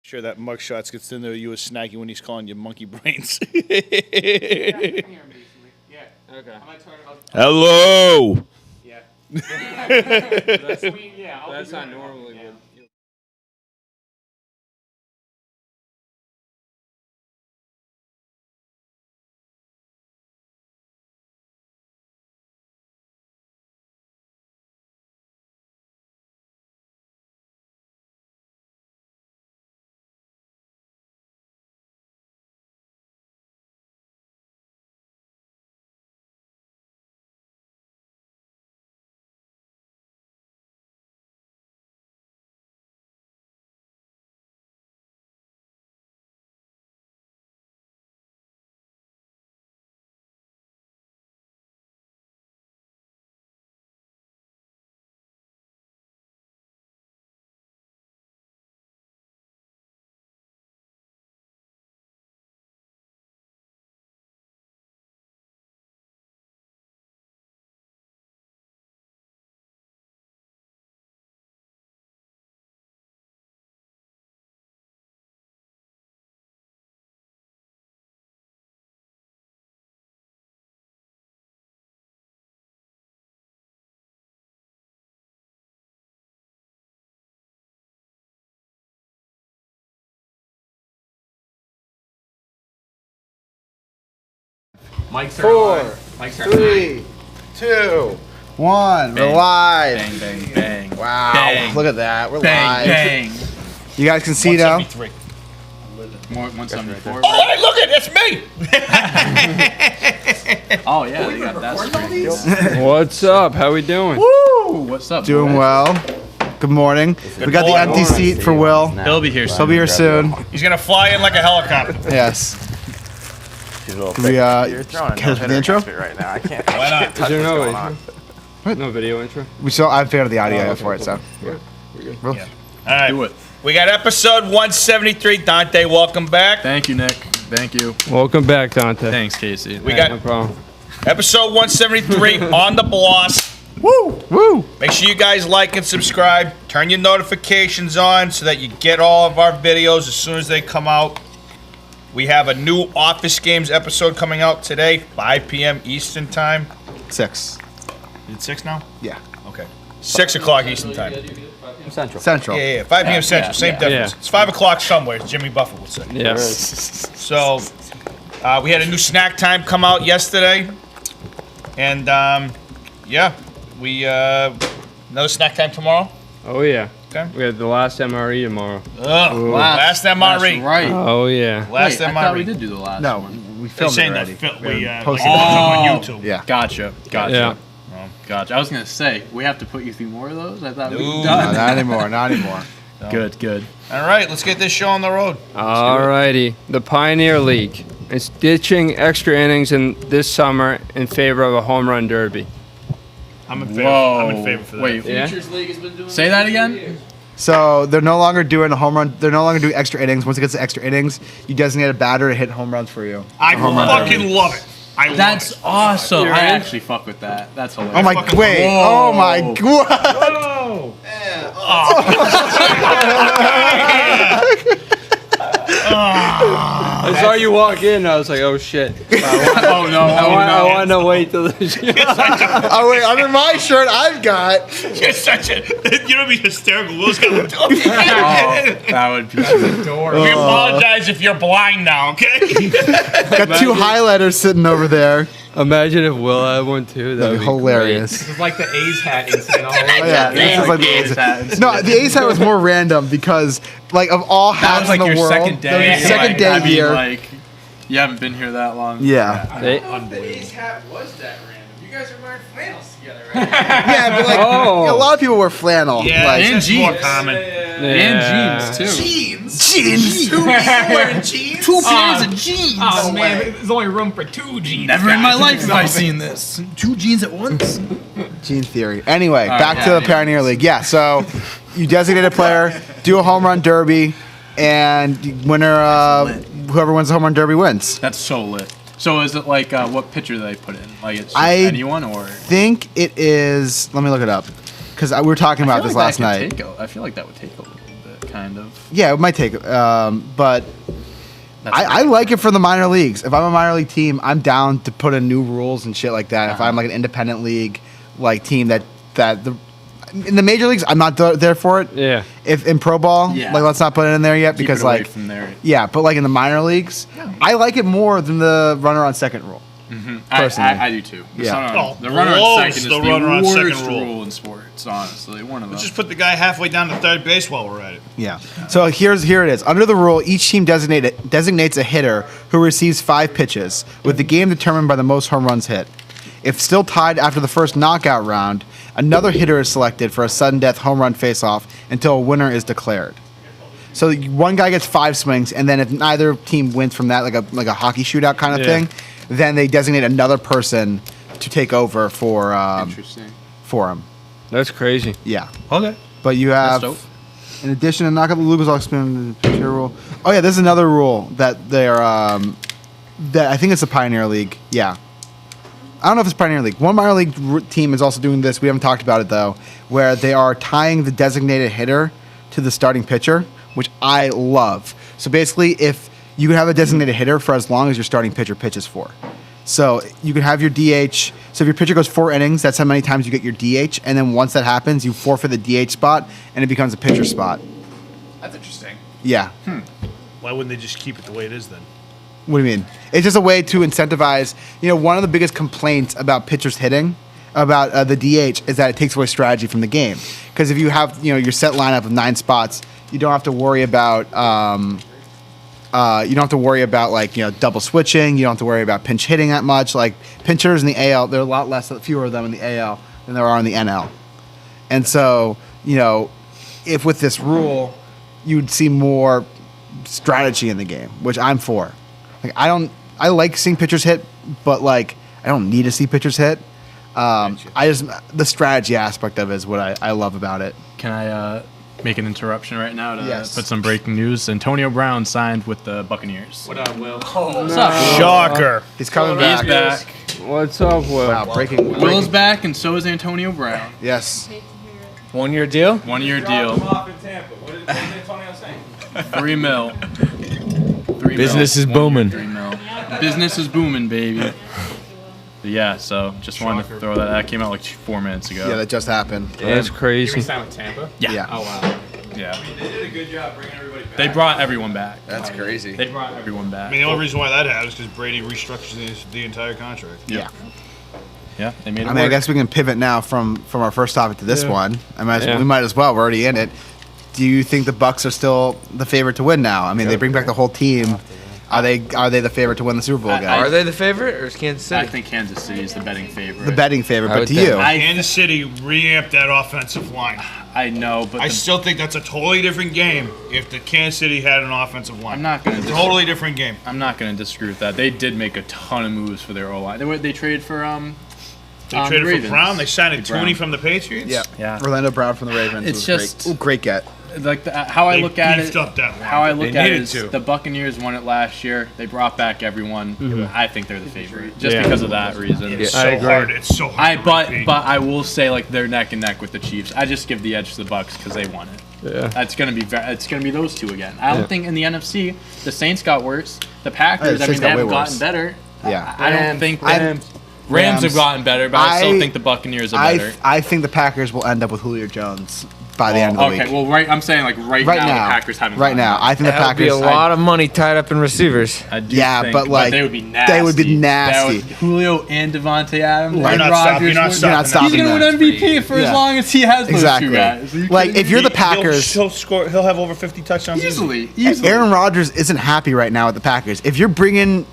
Sure that mugshots gets in there. You were snaggy when he's calling you monkey brains. Yeah. Okay. Hello. Yeah. That's not normally good. Mics are on. Mics are 3, 2, 1. We're live. Bang, bang, bang. Wow. Bang. Look at that. We're Bang, live. bang. You guys can see now. 173. More 174. Oh, hey, look at it's me. Oh yeah, they got that screen. What's up? How we doing? Woo! What's up? Doing boys? well. Good morning. We got the morning. empty seat for Will. He'll be here soon. He'll be here soon. He's gonna fly in like a helicopter. Yes. Can we catch the intro? Right now. I can't. Why not? Is there no intro? What? No video intro? We still. I'm a fan of the audio for it. So. We're Real- Yeah. All right. Do it. We got episode 173. Dante, welcome back. Thank you, Nick. Thank you. Welcome back, Dante. Thanks, Casey. We No got problem. episode 173 on the bloss. Woo! Woo! Make sure you guys like and subscribe. Turn your notifications on so that you get all of our videos as soon as they come out. We have a new Office Games episode coming out today, 5 p.m. Eastern Time. 6. Is it 6 now? Yeah. Okay. 6 o'clock Eastern Time. Central. Yeah, 5 p.m. Central, same difference. Yeah. It's 5 o'clock somewhere, as Jimmy Buffett would say. Yes. So, we had a new snack time come out yesterday. And, yeah, we, another snack time tomorrow. Oh, yeah. Okay. We got the last MRE tomorrow. Ugh, last MRE. That's right. Oh, yeah. Last Wait, I thought we MRE. did do the last No, one. we They're filmed it saying already. that We we posted like, it. on YouTube. Yeah. Gotcha. Yeah. Gotcha. I was gonna say we have to put you through more of those. I thought we No. were No, done. not anymore. Not anymore. Good. All right, let's get this show on the road. Alrighty. The Pioneer League is ditching extra innings in this summer in favor of a home run derby. I'm in favor. Whoa. I'm in favor for that. Wait. Yeah. Say that again. So they're no longer doing a home run. They're no longer doing extra innings. Once it gets to extra innings, you designate a batter to hit home runs for you. I home run fucking love it. I love That's it. awesome. You're I in? actually fuck with that. That's hilarious. Oh my! fucking Wait! love- Oh my! Whoa. I saw you walk in. I was like, oh, shit. Oh no! I want to wait till the Oh wait! Under my shirt, I've got You're such a. You know, be hysterical. Will's got to Oh, that would be adorable. We apologize if you're blind now, okay? got 2 highlighters sitting over there. Imagine if Will had one, too. That'd be hilarious. It's like the A's hat incident. Oh, yeah, this is like the A's hat. No, the A's hat was more random because, like, of all That hats was like in the your world, second that was day. your second Like, day I mean, here. Like, you haven't been here that long. Yeah. The A's hat was that random. You guys are wearing flannels together, right? Yeah, but like Oh. a lot of people wear flannel. Yeah, like, and it's more jeans. common. And jeans too. jeans. 2 people wearing jeans? 2 pairs of jeans. Oh man, there's only room for 2 jeans. Never in my guys. life have I seen this. 2 jeans at once. Gene theory. Anyway, right, back to yeah, the Pioneer League. Yeah, so you designate a player, do a home run derby, and whoever wins the home run derby wins. That's so lit. So is it like what pitcher do they put in? Like it's just I anyone or? think it is. Let me look it up because we were talking about this last night. I feel like that would take a little bit. kind of. Yeah, it might take. But That's I like it for the minor leagues. If I'm a minor league team, I'm down to put in new rules and shit like that. If I'm like an independent league like team in the major leagues, I'm not there for it. Yeah. If in pro ball, Yeah. like let's not put it in there yet Keep because it away like from there. yeah, but like in the minor leagues, I like it more than the runner on second rule. Personally. I do too. Yeah. The runner on blows second is the the runner on second worst rule. rule in sports, honestly. One of them. Let's just put the guy halfway down to third base while we're at it. Yeah. So here it is. Under the rule, each team designates a hitter who receives 5 pitches, with the game determined by the most home runs hit. If still tied after the first knockout round, another hitter is selected for a sudden death home run face-off until a winner is declared. So one guy gets 5 swings, and then if neither team wins from that, like a hockey shootout kind of thing, then they designate another person to take over for Interesting. for him. That's crazy. Yeah. Okay. But you have, dope. in addition to knockout the Lucas, I'll explain the pitcher rule. Oh yeah, there's another rule that they're that I think it's the Pioneer League. Yeah. I don't know if it's Pioneer League. One minor league team is also doing this. We haven't talked about it though, where they are tying the designated hitter to the starting pitcher, which I love. So basically, if you can have a designated hitter for as long as your starting pitcher pitches for. So you can have your DH. So if your pitcher goes 4 innings, that's how many times you get your DH. And then once that happens, you forfeit the DH spot, and it becomes a pitcher spot. That's interesting. Yeah. Why wouldn't they just keep it the way it is then? What do you mean? It's just a way to incentivize. You know, one of the biggest complaints about pitchers hitting, about the DH, is that it takes away strategy from the game. Because if you have, you know, your set lineup of 9 spots, you don't have to worry about. You don't have to worry about like, you know, double switching. You don't have to worry about pinch hitting that much. Like pinchers in the AL, there are a lot fewer of them in the AL than there are in the NL. And so, you know, if with this rule, you'd see more strategy in the game, which I'm for. Like I like seeing pitchers hit, but like I don't need to see pitchers hit. The strategy aspect of it is what I love about it. Can I make an interruption right now to Yes. put some breaking news? Antonio Brown signed with the Buccaneers. What up, Will? What's up? Shocker. He's coming He's back. back. What's up, Will? Wow, breaking. Will's back, and so is Antonio Brown. Yes. 1-year deal? 1-year Dropped him deal. off in Tampa. What did Antonio say? $3 million. Business is 1 year, booming. $3 million. Business is booming, baby. But yeah, so just wanted to throw that. That came out like 4 minutes ago. Yeah, that just happened. That's He crazy. signed with Tampa? Yeah. Oh, wow. Yeah. They did a good job bringing everybody back. They brought everyone back. That's crazy. They brought everyone I back. mean, the only reason why that happens is because Brady restructures the entire contract. Yeah. Yeah, they made it I mean, I work. guess we can pivot now from our first topic to this one. Yeah. We might as well. We're already in it. Do you think the Bucks are still the favorite to win now? I mean, they bring back the whole team. Are they the favorite to win the Super Bowl, guys? Are they the favorite, or is Kansas City? I think Kansas City is the betting favorite. The betting favorite, I but would to think. you, Kansas City reamped that offensive line. I know, but I still think that's a totally different game if the Kansas City had an offensive line. I'm not gonna Totally different game. I'm not going to disagree with that. They did make a ton of moves for their O-line. They traded for They traded Ravens. for Brown. They signed a Brown. Tooney from the Patriots. yeah, Yeah. Orlando Brown from the Ravens. It's was just- great. Ooh, great get. like how I They look at beefed it. up that line. How I look They at it needed is to. the Buccaneers won it last year. They brought back everyone. I think they're the favorite just Yeah. because of that reason. It's I so agree. hard. It's so hard. But I will say like they're neck and neck with the Chiefs. I just give the edge to the Bucks because they won it. Yeah. That's gonna be it's gonna be those two again. I don't think in the NFC the Saints got worse. The Packers, the I mean, Saints they got way haven't gotten worse. better. Yeah. I don't think Rams. Rams have gotten better, but I still think the Buccaneers are better. I think the Packers will end up with Julio Jones by the end of the week. Okay, well, I'm saying like right Right now, now, the Packers haven't. right gotten now, better. I think the That would be Packers. a lot of money tied up in receivers. I do Yeah, think, but, like, they would be nasty. they would be nasty. Julio and Devontae Adams. You're and not Rodgers stopping. You're not would- stopping. not stopping He's gonna that. win MVP for Yeah. as long as he has those Exactly. two guys. Are you Like kidding if you're me? the Packers, He'll score. He'll have over 50 touchdowns. easily. Aaron Rodgers isn't happy right now with the Packers. If you bring in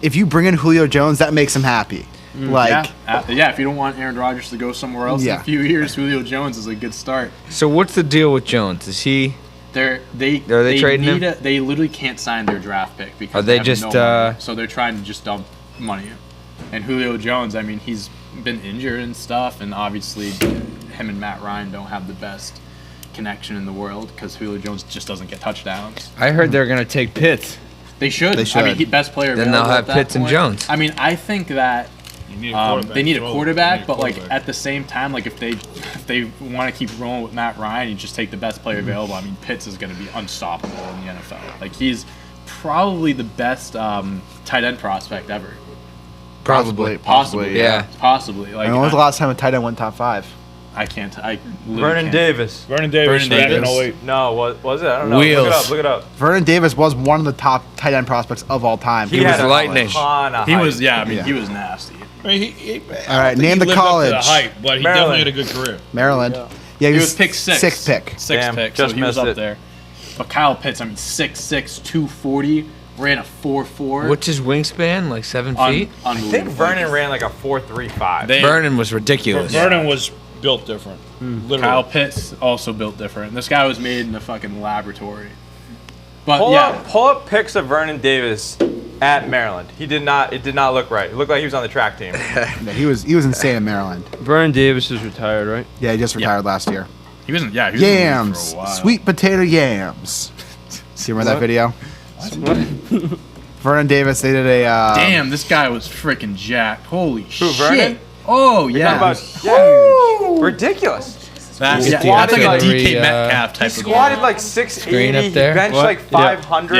Julio Jones, that makes him happy. Like yeah. If you don't want Aaron Rodgers to go somewhere else in Yeah. a few years, Julio Jones is a good start. So what's the deal with Jones? Is he? They trading need him? They literally can't sign their draft pick because Are they have just, no money. So they're trying to just dump money. And Julio Jones, I mean, he's been injured and stuff, and obviously him and Matt Ryan don't have the best connection in the world because Julio Jones just doesn't get touchdowns. I heard they're gonna take Pitts. They should. They I should. mean, best player. Then available they'll at have that Pitts and point. Jones. I mean, I think that They need a quarterback, but like at the same time, like if they want to keep rolling with Matt Ryan and just take the best player available, I mean Pitts is going to be unstoppable in the NFL. Like he's probably the best tight end prospect ever. Possibly. Possibly. Yeah. Possibly. Like when was the last time a tight end went top 5? I can't. I literally Vernon can't. Davis. Vernon Davis. Vernon Davis. back in 08. No, was it? I don't know. Wheels. Look it up. Vernon Davis was one of the top tight end prospects of all time. He was had a lightning. ton of He hype. was. Yeah. I mean, Yeah. he was nasty. I mean, All right, name the college. Height, but he definitely had a good career. Maryland. Yeah, He was pick 6. Sixth pick. Sixth Damn, pick. So just he was missed up it. there. But Kyle Pitts, I mean, 6'6", 240, ran a 4.4. What's his wingspan? Like 7 feet? I think Vernon ran like a 4.35. Vernon was ridiculous. Vernon was built different. Literally. Kyle Pitts also built different. This guy was made in a fucking laboratory. But Pull up pics of Vernon Davis at Maryland. It did not look right. It looked like he was on the track team. Yeah, he was insane in Maryland. Vernon Davis is retired, right? Yeah, he just retired last year. he wasn't. Yeah, he was in the league Yams, for a while. sweet potato yams. See, remember that video? Vernon Davis, they did a. Damn, this guy was freaking jacked. Holy shit. Vernon? Oh yeah. Ridiculous. That's, He yeah, that's like a squatted DK like- Metcalf type of Squatted guy. like 680. Screen up there. He benched What? like 500.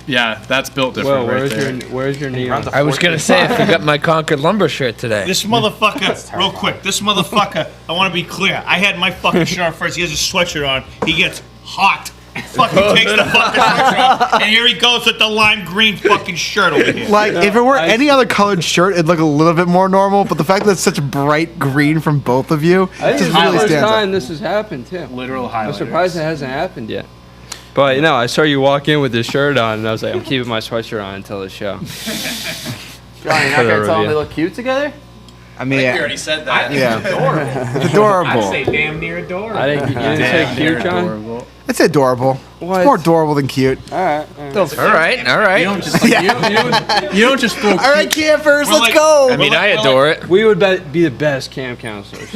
Yeah. That's built different Well, right there. where's your knee? Runs a I was going to say, I forgot my Concord Lumber shirt today. This motherfucker, real quick, this motherfucker, I want to be clear. I had my fucking shirt on first. He has a sweatshirt on. He gets hot. Fucking takes the fucking sweatshirt off. And here he goes with the lime green fucking shirt over here. Like, if it were any other colored shirt, it'd look a little bit more normal. But the fact that it's such bright green from both of you, I think just it's the really first stands out. time this has happened too. Literal I'm highlights. surprised it hasn't happened yet. But you know, I saw you walk in with this shirt on, and I was like, I'm keeping my sweatshirt on until the show. Johnny, you're not gonna tell them they look cute together? I mean, said that. yeah, it's adorable. damn near adorable. I didn't. You didn't say cute, John. It's adorable. What? It's more adorable than cute. All right. All right. You don't just like, you don't just throw. All right, campers, let's like- go. I mean, I adore it. We would be the best camp counselors.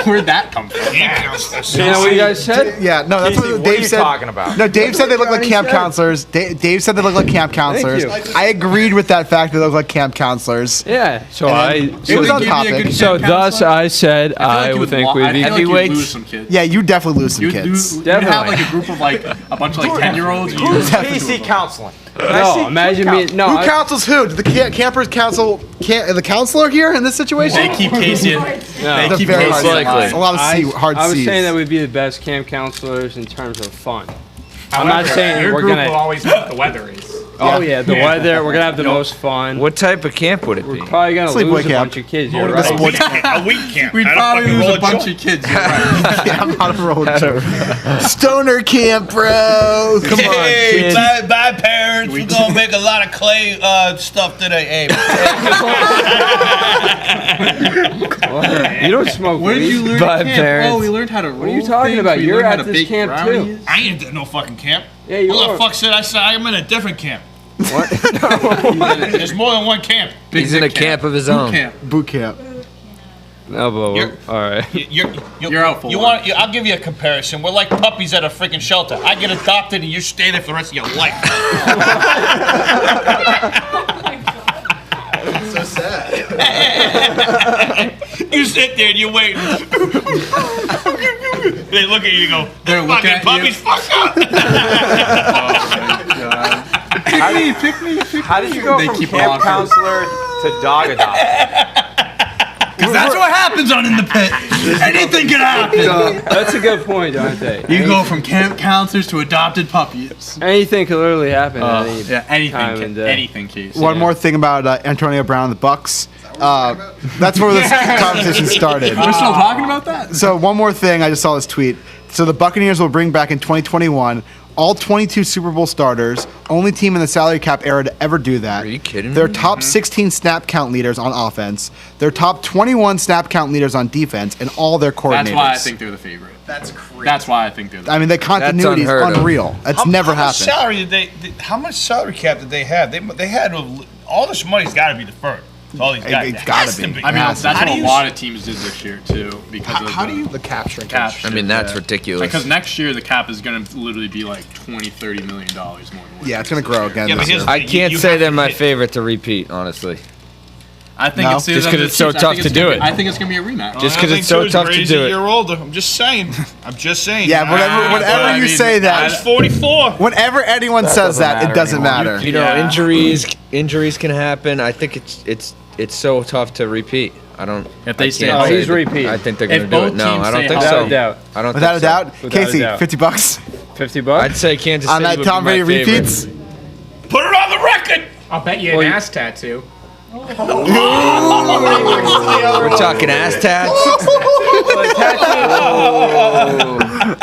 Where'd that come from? You know what you guys said? Yeah, no, that's Casey, what what Dave are you said. talking about? No, Dave said they look like Johnny camp said. counselors. Dave said they look like camp counselors. you. I agreed with that fact that they look like camp counselors. Yeah. So And then- It was on topic. So thus I said I would think we'd be. I feel like you'd heavyweights. lose some kids. Yeah, you definitely lose some You'd kids. you'd have Definitely. like a group of like a bunch of like 10-years. Who's PC counseling? No, imagine me. No, Who I- counsels who? Do the campers counsel the counselor here in this situation? They keep Casey. They That's keep very Casey hard. likely. alive. A lot of hard I was C's. saying that we'd be the best camp counselors in terms of fun. I'm not saying your we're group gonna. will always know what the weather is. Oh yeah, the weather. We're gonna have the most fun. What type of camp would it be? We're probably gonna Sleepaway lose a camp. bunch of kids. You're The right. sports A week camp. We'd I'd probably fucking lose roll a bunch joint. of kids. You're right. Yeah, I'm on a roll. Stoner camp, bro. Come on, Hey, kids. bye parents. We're gonna make a lot of clay stuff today. Hey, You don't smoke Where did weed. you learn Bye, camp? parents. Oh, we learned how to roll. What are you talking things. about? We You're learned how at to this bake camp, too. brownies. I ain't at no fucking camp. Yeah, you What are. the fuck said I said I'm in a different camp? What? There's more than one camp. He's in a camp of his own. Camp. Boot camp. No, but You're- all right. You're out for you one. want? I'll give you a comparison. We're like puppies at a freaking shelter. I get adopted and you stay there for the rest of your life. So sad. You sit there and you're waiting. They look at you and go, They're looking fucking at you. puppies, fuck up. How did you go They from keep camp walking. counselor to dog adopter? Because that's what happens on In the Pit. Anything can happen. That's a good point, Dante. You go from camp counselors to adopted puppies. Anything could literally happen at any Yeah, anything, time and day. anything, Casey. One more thing about Antonio Brown and the Bucks. That's where this conversation started. We're still talking about that? So one more thing, I just saw this tweet. So the Buccaneers will bring back in 2021 all 22 Super Bowl starters, only team in the salary cap era to ever do that. Are you kidding Their me? top 16 snap count leaders on offense, their top 21 snap count leaders on defense, and all their coordinators. That's why I think they're the favorite. That's crazy. That's why I think they're the I mean, the continuity is unheard of. unreal. That's never how much happened. salary did they? How much salary cap did they have? They had all this money's got to be deferred. To all these guys. It's It gotta has to be. I mean, Yes. that's How what do a you- lot of teams did this year, too, because of The cap shrinkage. cap. I mean, that's ridiculous. Because next year, the cap is going to literally be like $20-30 million more than what Yeah, it's going to grow again Yeah, but this year. here's- I You can't have say to they're my hit- favorite to repeat, honestly. I think No? it's Just 'cause it's so tough to do it. I think it's gonna be a rematch. Just 'cause it's so tough to do it. A year older. I'm just saying. Yeah, whenever you say I that, was 44. whenever anyone says doesn't that, it matter doesn't anymore. matter. You know, Yeah. injuries can happen. I think it's so tough to repeat. I don't. If they I stay can't healthy. say He's that- repeating. I think they're If gonna do both it. No, teams I don't stay think healthy- so. Without a doubt. I don't. Without a think so. doubt, Without a Casey, doubt. $50 $50. I'd say Kansas on City that would Tom be my Brady favorite. repeats. Put it on the record. I'll bet you an ass tattoo. We're talking ass tats.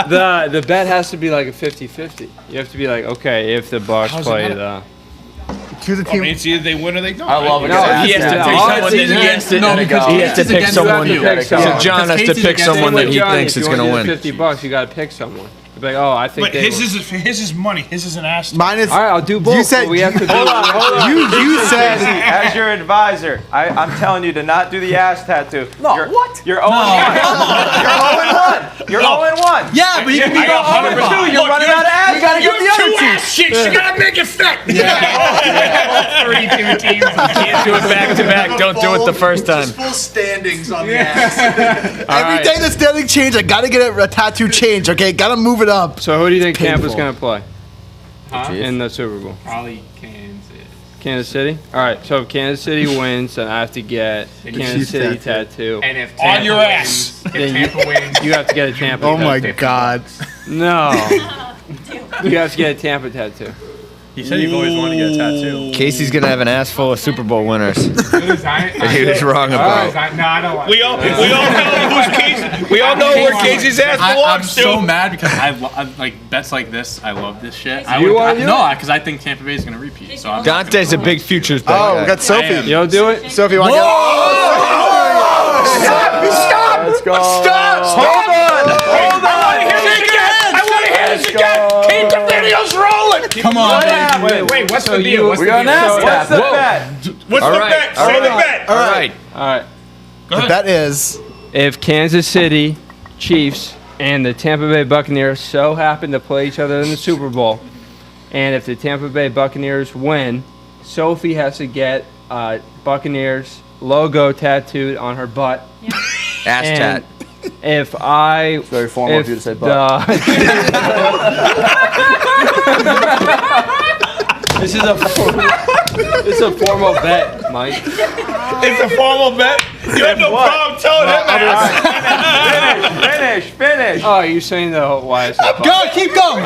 The bet has to be like a 50-50. You have to be like, okay, if the Bucks play the. Choose a I team. mean, it's either they win or they don't. I love it. No, he has to. Because He he's against it. No, and because he he has has to pick someone. You have to pick So someone. John has to Casey's pick against someone it. that he Johnny, thinks if is you gonna wanna win. do $50, you gotta pick someone. You're like, oh, I think But they. his is money. His is an ass. Mine is. All right, I'll do both. You said but we have to do. Hold on. you said. As your advisor, I'm telling you to not do the ass tattoo. No, You're, what? You're 0-1. You're 0-1. Yeah, but you can be You're 0-2. You're running out of ass. You gotta get the other two. Chicks, you gotta make it fit. 32 teams. Do it back to back. Don't do it the first time. Full standings on the ass. Every day the standing change, I gotta get a tattoo change. Okay, gotta move it up. So who do you think Tampa's Painful. gonna play Huh? in the Super Bowl? Probably Kansas. Kansas City. All right. So if Kansas City wins, then I have to get Kansas City tattoo. And if On Tampa your wins, ass. if Then Tampa wins, You have to get a Tampa. Oh my tattoo. God. No. You have to get a Tampa tattoo. He said you've always wanted to get a tattoo. Casey's gonna have an ass full of Super Bowl winners. I He was wrong about. No, I don't want We all know who's Casey. We all know where Casey's ass I'm belongs so to. mad because I like bets like this. I love this shit. I You would, wanna do no, because I think Tampa Bay is gonna repeat. So I'm not Dante's a big futures bet. Oh, we guy. got Sophie. You'll do it. Sophie, you want to get? Stop! Let's go. Stop! Hold on! Hold on! I want to hear this again! Keep the videos rolling! Come on, baby. Wait, what's So the deal? you- What's We the got an deal? ass What's the tattoo. bet? What's All the right, bet? all Say the right. bet! All right. All right. Go The ahead. bet is. If Kansas City Chiefs and the Tampa Bay Buccaneers so happen to play each other in the Super Bowl, and if the Tampa Bay Buccaneers win, Sophie has to get Buccaneers logo tattooed on her butt. Ass And tat. if I Very formal of you to say butt. This is a formal bet, Mike. It's a formal bet. You have no problem telling him that. Finish. Oh, you're saying the why is it? Go, keep going.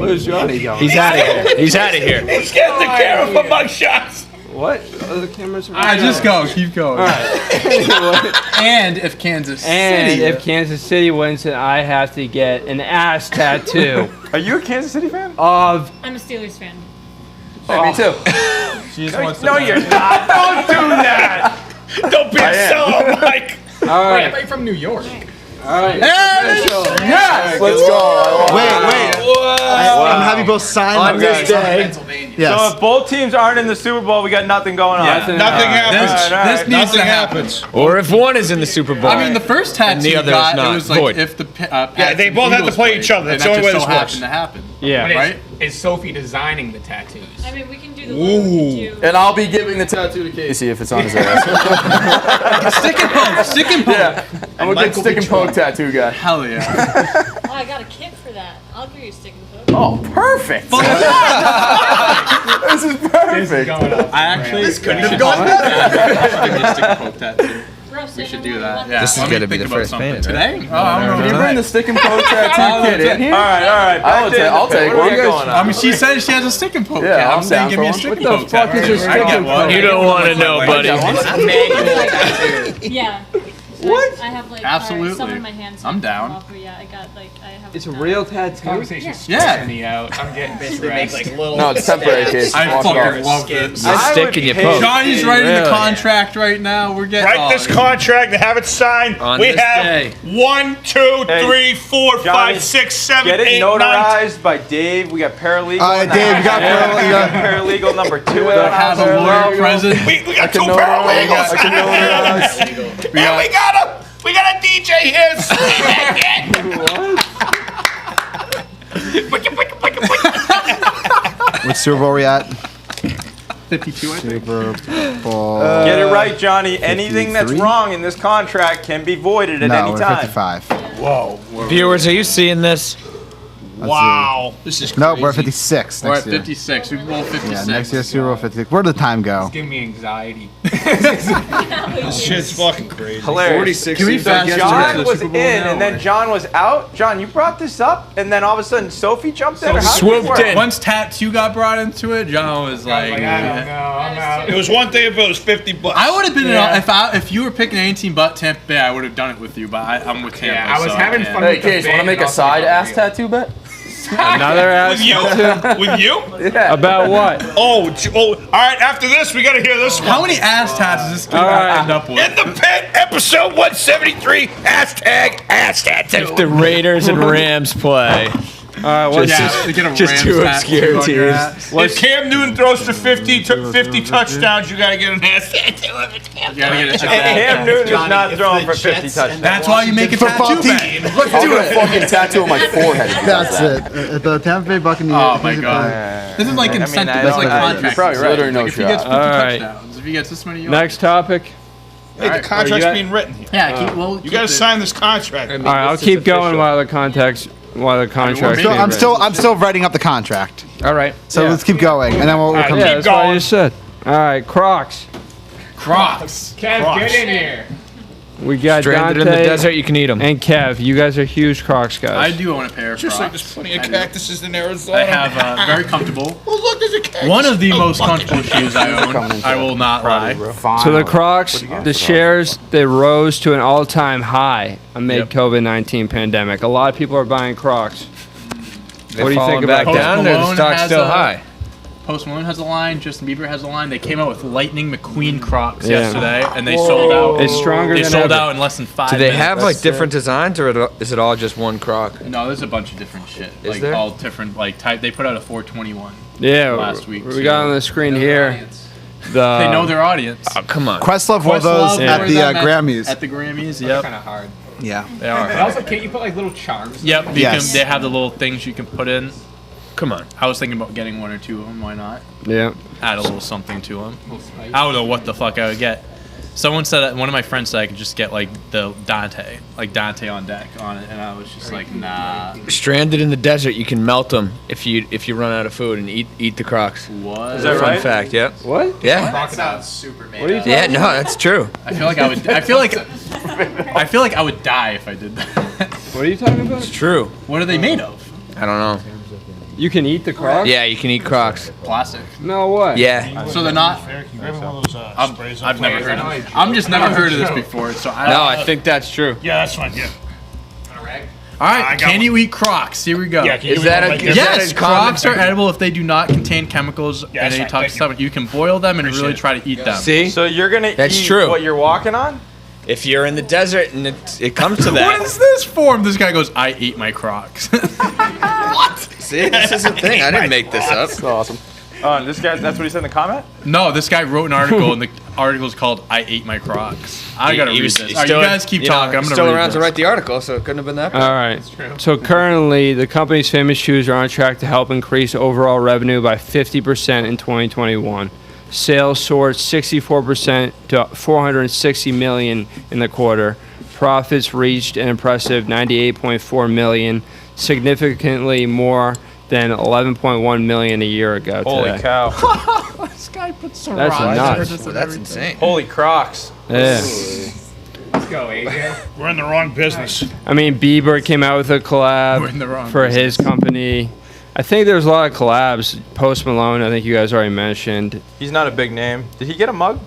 Where's Johnny going? He's out of here. He's out of here. He's getting the camera for mug shots. What? Oh, the cameras are I just go. Keep going. All right. Anyway. And if Kansas And City, if Kansas City wins, then I have to get an ass tattoo Are you a Kansas City fan? of. I'm a Steelers fan. Me too. she just wants to No, you're not. Don't do that. Don't be a sell, Mike. All Wait, I right. thought you're from New York. All right. Yes. Let's go. Wait. I'm gonna have you both sign On this day. Pennsylvania. Yes. So if both teams aren't in the Super Bowl, we got nothing going on. Nothing Nothing happens. This needs Nothing to happen. happens. Or if one is in the Super Bowl. I mean, the first tattoo the other got, is not. it was like Void. if the Yeah, they both have to play each other. That's the only way this works. happened to happen. Yeah. But Right? is Sophie designing the tattoos? I mean, we can do the one we can do. And I'll be giving the tattoo to Casey if it's on his ass. Stick and poke. Stick and poke. Yeah. I'm a good stick and poke tattoo guy. Hell yeah. Oh, I got a kit for that. I'll give you a stick and poke. Oh, perfect. This is perfect. Going up. I actually. This couldn't have gone better. Stick and poke tattoo. We should do that. Yeah. This is Let me gonna be think the about first something. painted, right? Today? Oh, I don't know. Can you bring the stick and poke tattoo kit in here? All right. I'll take What one. do we got going I on? mean, she says she has a stick and poke. Yeah, cat. I'm I'm saying down give for me a one. stick and What the poke. fuck cat. is your I stick get and one. poke? You don't want to know, buddy. Manual tattoo. Yeah. What? I have like Absolutely. some in my hands. I'm down. Yeah, I got like I have. It's a real tattoo. Conversation's Yeah. stressing me out. I'm getting stressed. No, it's temporary, Casey. I Walk it off. fucking love this. You stick and you poke. Johnny's writing the Really? contract right now. We're getting. Write this contract and have it signed. On We this have day. 1, 2, Hey, 3, 4, Johnny, 5, 6, 7, Get it 8, 9. notarized by Dave. We got paralegal. Dave, you got paralegal number 2. Has a lawyer present. We got 2 notarize. paralegals. I can notarize. And we got a DJ here. Which Super Bowl are we at? 52, I think. Super Bowl. Get it right, Johnny. Anything that's 53? wrong in this contract can be voided at No, any we're time. 55. Whoa. Viewers, are you seeing this? Wow. This is crazy. No, we're at 56 We're next at year. 56. Super Bowl 56. Yeah, next year Super Bowl 56. Where did the time go? Give me anxiety. This shit's fucking crazy. Hilarious. 46. Can we seems like fast yesterday. John the was Super in, Bowl now, and then or- John was out. John, you brought this up, and then all of a sudden Sophie jumped in. Or how did it swooped work? in. Once Tattoo got brought into it, John was like, I don't know. I'm out. It was one thing if it was $50. I would have been Yeah. if you were picking any team but Tampa Bay, I would have done it with you. But I'm with Tampa. Yeah, I was so having can't. fun Hey, with the Case, want to band make a also side the ass video. tattoo bet? Another ass With you? tattoo? With you? Yeah. About what? Oh, all right. After this, we got to hear this one. How many ass tats does this dude All right. end up with? In the pit, episode 173, hashtag ass tattoo. The Raiders and Rams play. All right, what's Yeah, they get a just Rams two tattoo obscure on your teams. ass. If Cam Newton throws for 50 touchdowns, you got to get an ass tattoo of it. You gotta get a And Cam Newton is Johnny, not if throwing the for 50 Jets touchdowns. and That's why you make a Football tattoo team. bet. Let's I'll do get a it. fucking tattoo on my forehead. if he does That's that. it. The Tampa Bay Buccaneers. Oh my god. This is like incentive. I This is don't- like I- contract. you're probably right. Literally No if he gets shot. 50 All right. touchdowns, if he gets this many yards. next topic? Hey, the contract's you got- being written here. Yeah, well, You got to sign this contract. All right, I'll keep going while the contract's maybe- I'm still writing up the contract. All right. So let's keep going, and then we'll come Yeah, back. that's what I going. just said. All right, Crocs. Crocs. Kev, Crocs. get in here. We got Stranded Dante in the desert, you can eat them. and Kev. You guys are huge Crocs I guys. do own a pair of Just like Crocs. there's plenty of I do. cactuses in Arizona. I have very comfortable. Oh, look, there's a cactus. One of the Oh, most fuck it. comfortable shoes I own. I will not lie. So the Crocs, the shares, they rose to an all-time high amid Yep. COVID-19 pandemic. A lot of people are buying Crocs. They're What do you think falling about back that? down, or the Malone stock's has still a- high? Post Malone has a line. Justin Bieber has a line. They came out with Lightning McQueen Crocs Yeah. yesterday, and they sold out. It's stronger They than sold ever. out in less than 5 Do they minutes. have like different designs, or is it all just one Croc? No, there's a bunch of different shit. Is Like there? all different like type. They put out a 421. Yeah, last week, we too. got on the screen here. They know The their audience. Oh, come on. Questlove wore Questlove those wore at the them Grammys. At the Grammys, They're yep. kind of hard. Yeah. They are. And also, can't you put like little charms? Yep. You Yes. can, they have the little things you can put in. Come on. I was thinking about getting one or two of them. Why not? yeah. Add a little something to them. Little spice. I don't know what the fuck I would get. Someone said that one of my friends said I could just get like the Dante on deck on it, and I was just like, nah. Stranded in the desert, you can melt them if you run out of food and eat the Crocs. What? Is that Fun right? fact, yeah. What? Yeah. That sounds super made What are you up. Yeah, no, that's true. I feel like I would. I feel like I would die if I did that. What are you talking about? True. What are they made of? I don't know. You can eat the Crocs? Yeah, you can eat Crocs. Plastic. No way. Yeah. So they're not. Can you grab me one of those sprays? I've never heard of it. I'm just never heard of this before. So I. No, I think that's true. Yeah, that's fine. Yeah. All I right. got Can you eat Crocs? Here we go. Yeah, can you Is give me that one a- like is this? that Yes, a common- Crocs are edible if they do not contain chemicals Yeah, and that's any fine, toxic thank you. stuff. You can boil them and really Appreciate it. try to eat them. See? So you're gonna That's eat true. what you're walking on? If you're in the desert and it comes to What that. is this form? This guy goes, I eat my Crocs. See, this is a thing. I didn't make this up. That's awesome. This guy, that's what he said in the comment? No, this guy wrote an article, and the article's called "I Ate My Crocs." I gotta He read was- this. he's All right, still- you guys keep you know, talking. I'm he's gonna still read around this. to write the article, so it couldn't have been that bad. All right. So currently, the company's famous shoes are on track to help increase overall revenue by 50% in 2021. Sales soared 64% to 460 million in the quarter. Profits reached an impressive 98.4 million, significantly more than 11.1 million a year ago Holy today. cow. This guy put That's sriracha nuts. in this and That's everything. insane. Holy Crocs. Yeah. Let's go, AJ. We're in the wrong business. I mean, Bieber came out with a We're in the collab wrong for his company. I think there's a lot of collabs. Post Malone, I think you guys already mentioned. He's not a big name. Did he get a mug?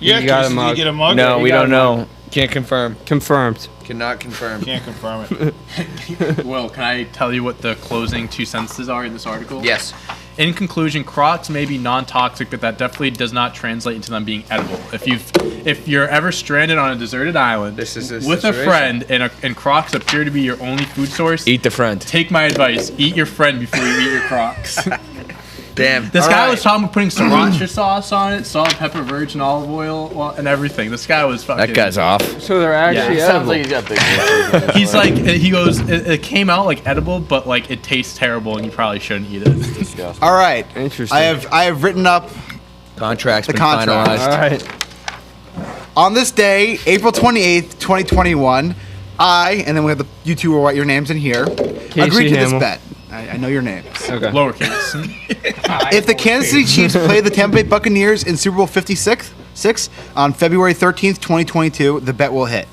Yeah, You got Casey, a did mug. you get a mug? No, you we got don't a know. Can't confirm. Confirmed. Cannot confirm. Can't confirm it. Will, can I tell you what the closing 2 sentences are in this article? Yes. In conclusion, Crocs may be non-toxic, but that definitely does not translate into them being edible. If you're ever stranded on a deserted island This is a with a situation. friend and Crocs appear to be your only food source, Eat the friend. take my advice: eat your friend before you eat your Crocs. Damn. This All guy right. was talking about putting sriracha sauce on it, salt, pepper, virgin olive oil, and everything. This guy was fucking. That guy's off. So they're actually Yeah, edible. Sounds like he's got big ones. He's like, he goes, it came out like edible, but like it tastes terrible, and you probably shouldn't eat it. Disgusting. All right. Interesting. I have written up Contract's the been contract. finalized. All right. On this day, April 28th, 2021, and then we have you two will write your names in here, agreed to Hamill. this bet. I know your names. Okay. Lowercase. If the Kansas City Chiefs play the Tampa Bay Buccaneers in Super Bowl 56 on February 13th, 2022, the bet will hit.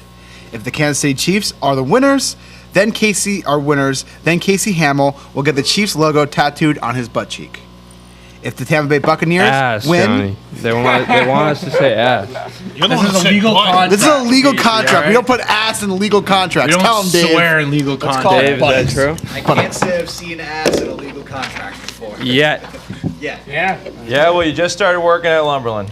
If the Kansas City Chiefs are the winners, then Casey Hamill will get the Chiefs logo tattooed on his butt cheek. If the Tampa Bay Buccaneers Ass, win, Johnny. They want us to say ass. You're the This one is that a said legal butt. contract. this is a legal Casey, contract. alright? We don't put ass in legal We contracts. don't Tell him, Dave. swear in legal call contracts. Dave, is that true? I can't say I've seen ass in a legal contract before. Yet. Yeah. Yeah, well, you just started working at Lumberland.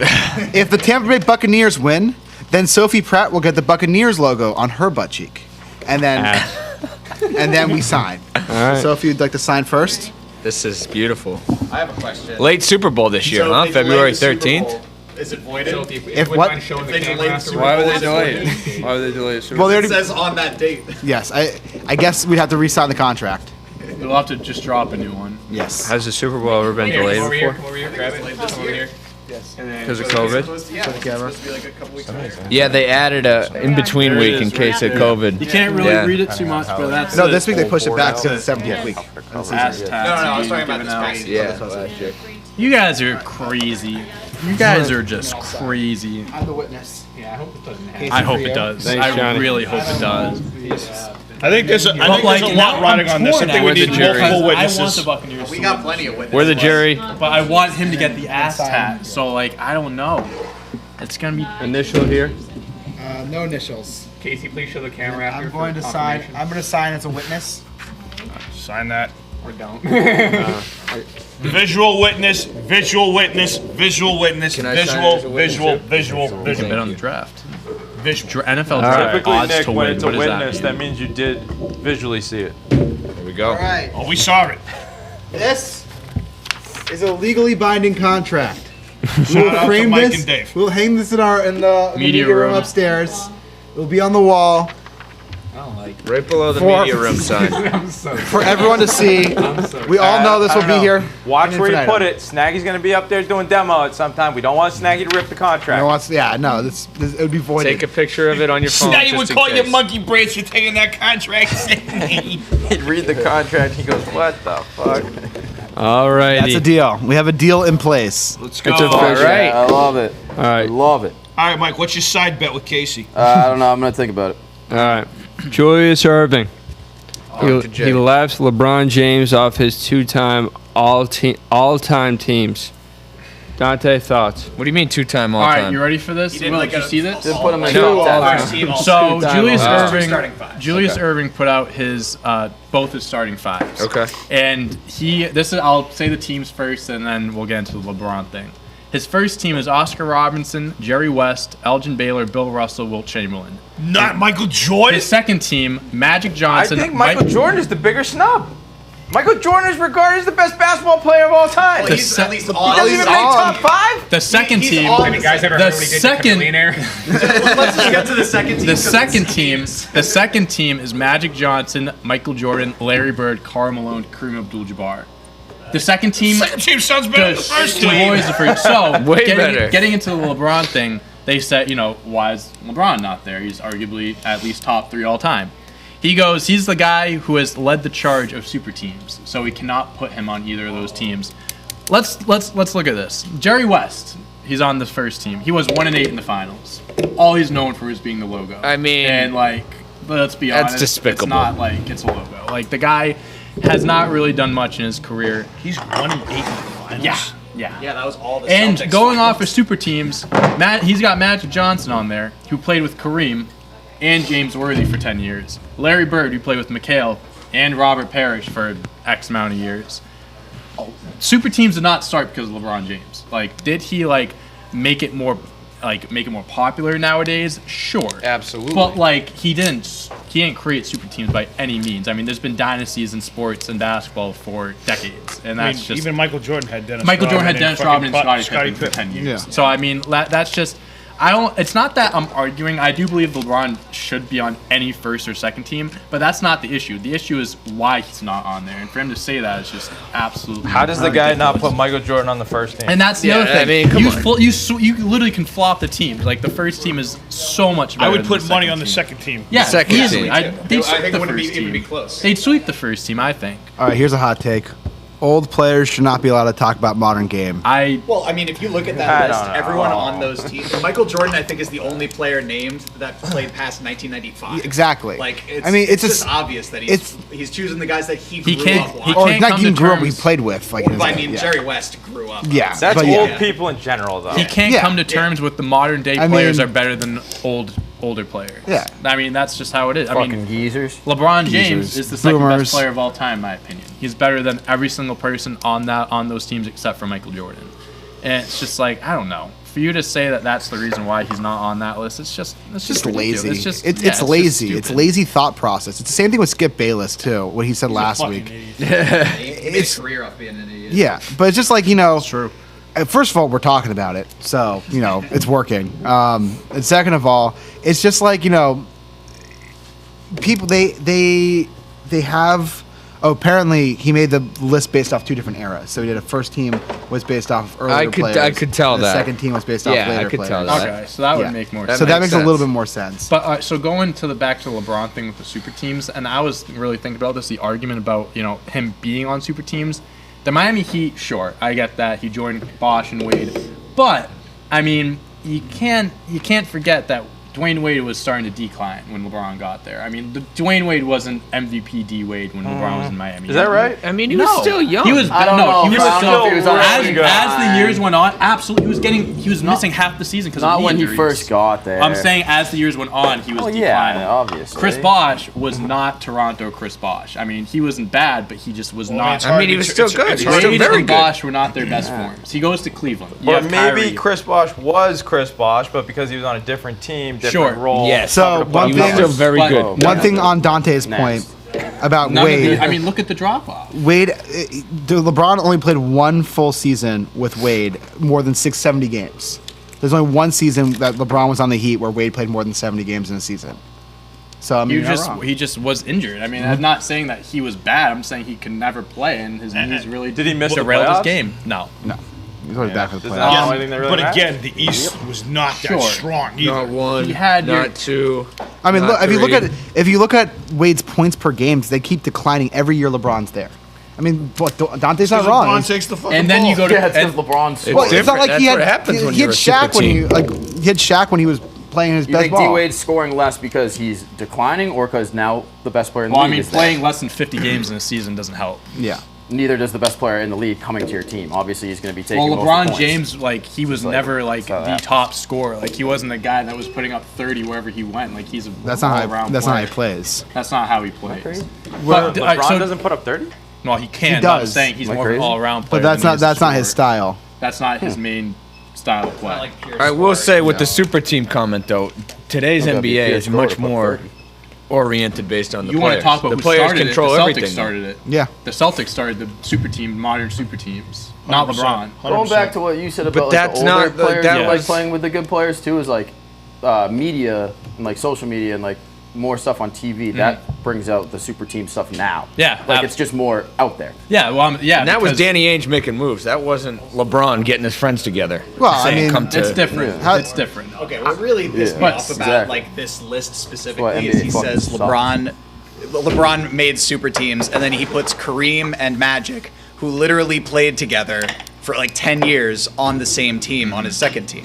If the Tampa Bay Buccaneers win, then Sophie Pratt will get the Buccaneers logo on her butt cheek, and then we sign. All right. Sophie, would like to sign first? This is beautiful. I have a question. Late Super Bowl this year, huh? February 13th. Is it voided? If what? If they delay the Super Why would Bowl, they is it delay voided? it? Why would they delay it? Well, they It already. says on that date. Yes, I guess we'd have to re-sign the contract. We'll have to just drop a new one. Yes. Has the Super Bowl ever been delayed before? Come over here, grab it. Over here. Because of COVID? Yeah, it's supposed to be like a couple weeks later. Yeah, they added a in-between week in case of COVID. You can't really Yeah. read it too much, but that's No, the this week they pushed it back to the 70th week. ass No, I was talking about this past Yeah, season. last year. You guys are crazy. You guys are just crazy. I'm the witness. Yeah, I hope it doesn't happen. I hope it does. Thanks, I Johnny. really hope it does. I think there's a lot now riding I'm on this. I torn think we out need jury. multiple because I want the witnesses. Buccaneers We to got win. plenty of witnesses. We're the jury. But I want him to get the ass tat. So like I don't know. It's gonna be. Initial here. No initials. Casey, please show the camera after. I'm going to sign. I'm going to sign as a witness. Sign that. Or don't. Visual witness, visual witness, visual witness, Can I sign visual, as a witness visual, too? visual, Bet visual, on the draft. visual. NFL draft Typically, odds Nick, to when win. it's a What does witness, that that means you did visually see it. There we go. All right. Oh, we saw it. This is a legally binding contract. Shout out to Mike and Dave. We'll hang this in the media Media room room. upstairs. It'll be on the wall Right below the For- media room sign. for everyone to see. We all know this will be here. Watch in where you infinitum. put it. Snaggy's going to be up there doing demo at some time. We don't want Snaggy to rip the contract. No one's, yeah, no, this it would be voided. Take a picture of it on your phone. Snaggy just would in call you case. monkey brains for taking that contract. He'd read the contract. He goes, what the fuck? All righty. That's a deal. We have a deal in place. Let's go. It's official. All right. I love it. All right. Love it. All right, Mike, what's your side bet with Casey? I don't know. I'm gonna think about it. All right. Julius Erving. to Jay. He left LeBron James off his two-time all-time teams. Dante, thoughts? What do you mean two-time All right, all-time? you ready for this? did Will, like did you a- see this? Didn't put him in No, top all 10. time. So Julius all-time. Starting Erving, five. Julius Erving put out his both his starting fives. Okay. And I'll say the teams first, and then we'll get into the LeBron thing. His first team is Oscar Robinson, Jerry West, Elgin Baylor, Bill Russell, Wilt Chamberlain. Not Michael Jordan. His second team, Magic I Johnson. think Michael Jordan is the bigger snub. Michael Jordan is regarded as the best basketball player of all time. Well, The he's se- at least He on. doesn't even make top five. The second He's team. on. Have you guys ever the heard what he did second- to Millionaire? Let's just get to the second team. The second team is Magic Johnson, Michael Jordan, Larry Bird, Karl Malone, Kareem Abdul-Jabbar. The second team. Second team sounds better than the first team. Boys the first. So Way better. getting into the LeBron thing, they said, why is LeBron not there? He's arguably at least top 3 all time. He goes, he's the guy who has led the charge of super teams, so we cannot put him on either of those teams. Let's look at this. Jerry West, he's on the first team. He was 1-8 in the finals. All he's known for is being the logo. I mean, and let's be that's honest, despicable. It's not like it's a logo. Like the guy has not really done much in his career. He's 1-8 in the finals. Yeah. Yeah, that was all the And Celtics going finals. off of super teams, he's got Magic Johnson on there, who played with Kareem and James Worthy for 10 years. Larry Bird, who played with McHale and Robert Parrish for X amount of years. Super teams did not start because of LeBron James. Did he make it more popular nowadays? Sure. Absolutely. But he didn't create super teams by any means. I mean, there's been dynasties in sports and basketball for decades, and I mean, that's just even Michael Jordan had Dennis Michael Jordan had Rodman Dennis and Rodman and fucking Scottie Pippen for Pippen. 10 years. Yeah. So I mean, that's just. It's not that I'm arguing. I do believe LeBron should be on any first or second team, but that's not the issue. The issue is why he's not on there, and for him to say that is just absolutely. How does the guy not put Michael Jordan on the first team? And that's the other thing. I mean, come on. You literally can flop the teams. Like the first team is so much better. I would than put the money second on the team. second team. Yeah, Second easily. team. They'd sweep I think the it wouldn't first even be team. close. They'd sweep the first team, I think. All right, here's a hot take. Old players should not be allowed to talk about modern game. Well, I mean, if you look at I that don't list, know. everyone on those teams, Michael Jordan, I think, is the only player named that played past 1995. Exactly. Like, I mean, it's just just obvious that he's choosing the guys that he grew up can't- watching. or can't not come even to grew up. He terms- played with. Like, Well, I mean, yeah. Jerry West grew up. Yeah. That's but old yeah. people in general, though. He can't Yeah. come to terms with the modern day I players mean- are better than older players. Yeah. I mean, that's just how it is. I Fucking mean, geezers. LeBron James Geezers. is the second Boomers. best player of all time, in my opinion. He's better than every single person on those teams except for Michael Jordan. And it's just like, I don't know. For you to say that that's the reason why he's not on that list, it's just Just ridiculous. lazy. It's just It's just lazy. It's stupid. lazy thought process. It's the same thing with Skip Bayless too. What he said last week. He made a career off being an idiot. Yeah, but it's just like True. First of all, we're talking about it, so it's working. And second of all, it's just like people they have. Oh, apparently he made the list based off two different eras. So he did a first team was based off of earlier players. I could tell and that. The second team was based off Yeah, I later could players. tell that. Okay, so that would Yeah. make more That sense. So that makes makes a little sense. bit more sense. But so going to the back to the LeBron thing with the super teams, and I was really thinking about this, the argument about him being on super teams. The Miami Heat, sure, I get that he joined Bosh and Wade, but I mean you can't forget that Dwayne Wade was starting to decline when LeBron got there. I mean, Dwayne Wade wasn't MVP D Wade when LeBron was in Miami. Is that right? I mean, he was still young. He was I don't know. he was I don't know if he was on as, really good. as the years went on. Absolutely, he was missing half the season because of Not knee when he injuries. first got there. I'm saying as the years went on, he was Oh, declining. yeah, obviously. Chris Bosh was not Toronto Chris Bosh. I mean, he wasn't bad, but he just was not. I mean, he was still good. It's He was hard still Wade very and good. Bosh were not their best forms. He goes to Cleveland. You But have maybe Kyrie. Chris Bosh was Chris Bosh, but because he was on a different team, different Sure. role. Yes. So one He was thing, still very But- good. one thing on Dante's point about None of Wade. I mean, look at the drop off. Wade, LeBron only played one full season with Wade, more than 670 games. There's only one season that LeBron was on the Heat where Wade played more than 70 games in a season. So I mean, He just was injured. I mean, I'm not saying that he was bad. I'm saying he could never play, and his knees really Did he miss the derailed his playoffs? game. No. he's already back for the Does playoffs. that- Yeah, only thing that really but matters. again, the East was not that Sure. strong either. Not one. He had your- not two. I mean, not look, three. if you look at Wade's points per games, they keep declining every year. LeBron's there. I mean, what, Dante's not wrong. LeBron takes the fucking And then ball. you go to Yeah, it's and- because LeBron's. Well, it's not different. like That's he had what happens when he had you're a super Shaq when team. he had Shaq when he was playing his You best think ball. D-Wade's scoring less because he's declining, or because now the best player in the Well, I league mean, is there? playing less than 50 games in a season doesn't help. Yeah. Neither does the best player in the league coming to your team. Obviously, he's going to be taking Well, most of the LeBron points. James, like, he was like, never like that's how the that top scorer. Like, he wasn't a guy that was putting up 30 wherever he went. Like, he's a That's not all-around how. That's not how he player. plays. That's not how he plays. But But, LeBron doesn't put up 30? No, he can. He but I'm does. saying he's Am I more of an crazy? all-around player. But that's than he not is a that's not his scorer. style. That's not his main style of play. I will say with the super team comment though, today's Don't gotta be NBA pure is scorer, much but more 30. oriented based on the You players. want to talk about the who players started control it? The Celtics everything. started it. Yeah. The Celtics started the super team, modern super teams, not 100%. LeBron. Going back to what you said about like, that's the older not the- players that and, was- like playing with the good players too is like media and like social media and like more stuff on TV that brings out the super team stuff now. Yeah, like it's just more out there. Yeah, well, yeah. And that was because Danny Ainge making moves. That wasn't LeBron getting his friends together. Well, I saying, mean, come to It's different. How- It's different. Okay, what really pissed me Yeah. off about Exactly. like this list why specifically NBA is he fucking says sucks. LeBron made super teams, and then he puts Kareem and Magic, who literally played together for like 10 years on the same team on his second team.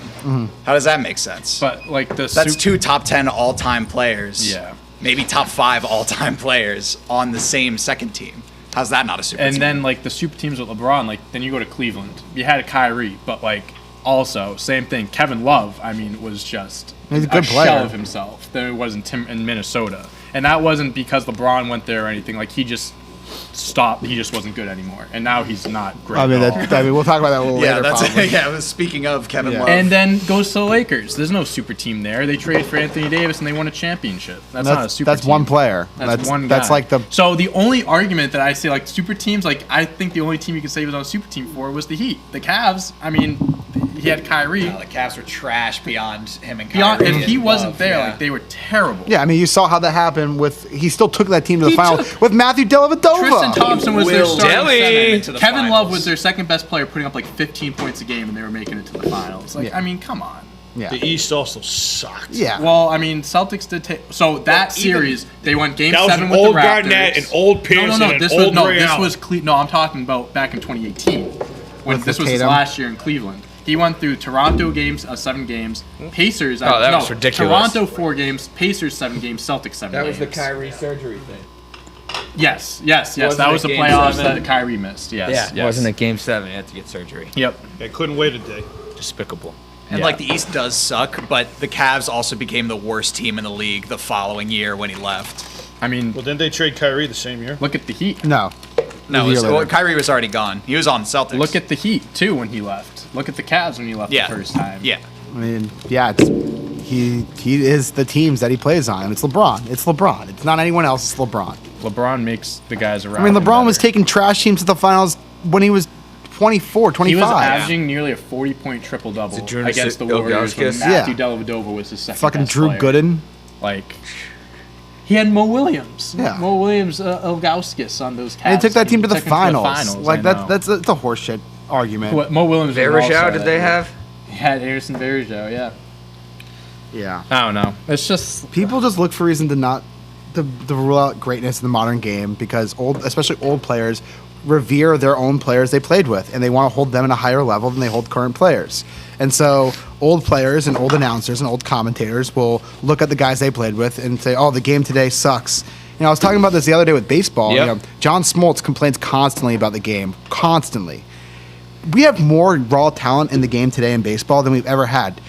How does that make sense? But like the That's two top 10 all-time players. Yeah. Maybe top 5 all-time players on the same second team. How's that not a super And team? then like the super teams with LeBron, like then you go to Cleveland. You had a Kyrie, but like also same thing. Kevin Love, I mean, was just He's a good shell player. of himself. There wasn't in Minnesota, and that wasn't because LeBron went there or anything. Like he just stopped. He just wasn't good anymore, and now he's not great. I mean, at all. I mean, we'll talk about that a little yeah, later. that's probably. yeah. Speaking of Kevin Yeah. Love, And then goes to the Lakers. There's no super team there. They traded for Anthony Davis and they won a championship. That's not a super That's team. one player. That's one guy. That's like the. So the only argument that I see, like super teams, like I think the only team you could say he was on a super team for was the Heat. The Cavs, I mean, he had Kyrie. The Cavs were trash beyond him and Kyrie. If he wasn't there, yeah. like they were terrible. Yeah, I mean, you saw how that happened with. He still took that team to the finals with Matthew Dellavedova. Tristan Thompson was their starting Delly. center. Kevin Love was their second best player, putting up like 15 points a game, and they were making it to the finals. Like, I mean, come on. Yeah. The East also sucked. Yeah. Well, I mean, Celtics did take. So that series, they went Game That was 7 an with old the Raptors. Garnett, an old Pearson, no, an this old was Ray Allen. I'm talking about back in 2018 when With this the was his Tatum. last year in Cleveland. He went through Toronto games, 7 games, Pacers. that was ridiculous. Toronto 4 games, Pacers 7 games, Celtics 7 That games. was the Kyrie surgery thing. Yes. Wasn't That was it the Game playoffs 7? that Kyrie missed. Yes. Yeah, wasn't it Game 7? He had to get surgery. Yep. They couldn't wait a day. Despicable. And like the East does suck, but the Cavs also became the worst team in the league the following year when he left. I mean, Well, didn't they trade Kyrie the same year? look at the Heat. No. No, A year later. Kyrie was already gone. He was on the Celtics. Look at the Heat too when he left. Look at the Cavs when he left yeah, the first time. Yeah. I mean, yeah, he is the teams that he plays on. It's LeBron. It's LeBron. It's not anyone else. It's LeBron. LeBron makes the guys around. I mean, him LeBron was better. taking trash teams to the finals when he was 24, 25. He was averaging nearly a 40-point triple-double Is it Jonas against the Warriors when Ilgauskas? Matthew Yeah. Dellavedova was his second Fucking best Drew player. Gooden. Like, he had Mo Williams. Yeah. Mo Williams, Ilgauskas on those Cavs. And they took that team to the Took him finals. Like, I know. that's a horseshit argument. What, Mo Williams was an Varejao, all-star did that they year. have? He had Anderson Varejao, yeah. Yeah. I don't know. It's just People just look for reason to not to rule out greatness in the modern game because especially old players, revere their own players they played with, and they want to hold them at a higher level than they hold current players. And so old players and old announcers and old commentators will look at the guys they played with and say, "Oh, the game today sucks." You know, I was talking about this the other day with baseball. Yep. You know, John Smoltz complains constantly about the game, constantly. We have more raw talent in the game today in baseball than we've ever had.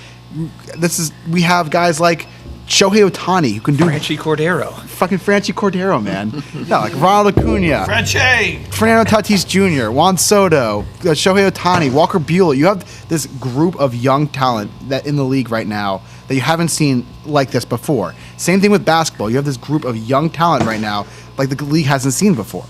We have guys like Shohei Ohtani who can do Franchi Cordero. fucking Franchi Cordero, man. No, like Ronald Acuna, Frenchie! Fernando Tatis Jr., Juan Soto, Shohei Ohtani, Walker Buehler. You have this group of young talent that in the league right now that you haven't seen like this before. Same thing with basketball. You have this group of young talent right now like the league hasn't seen before.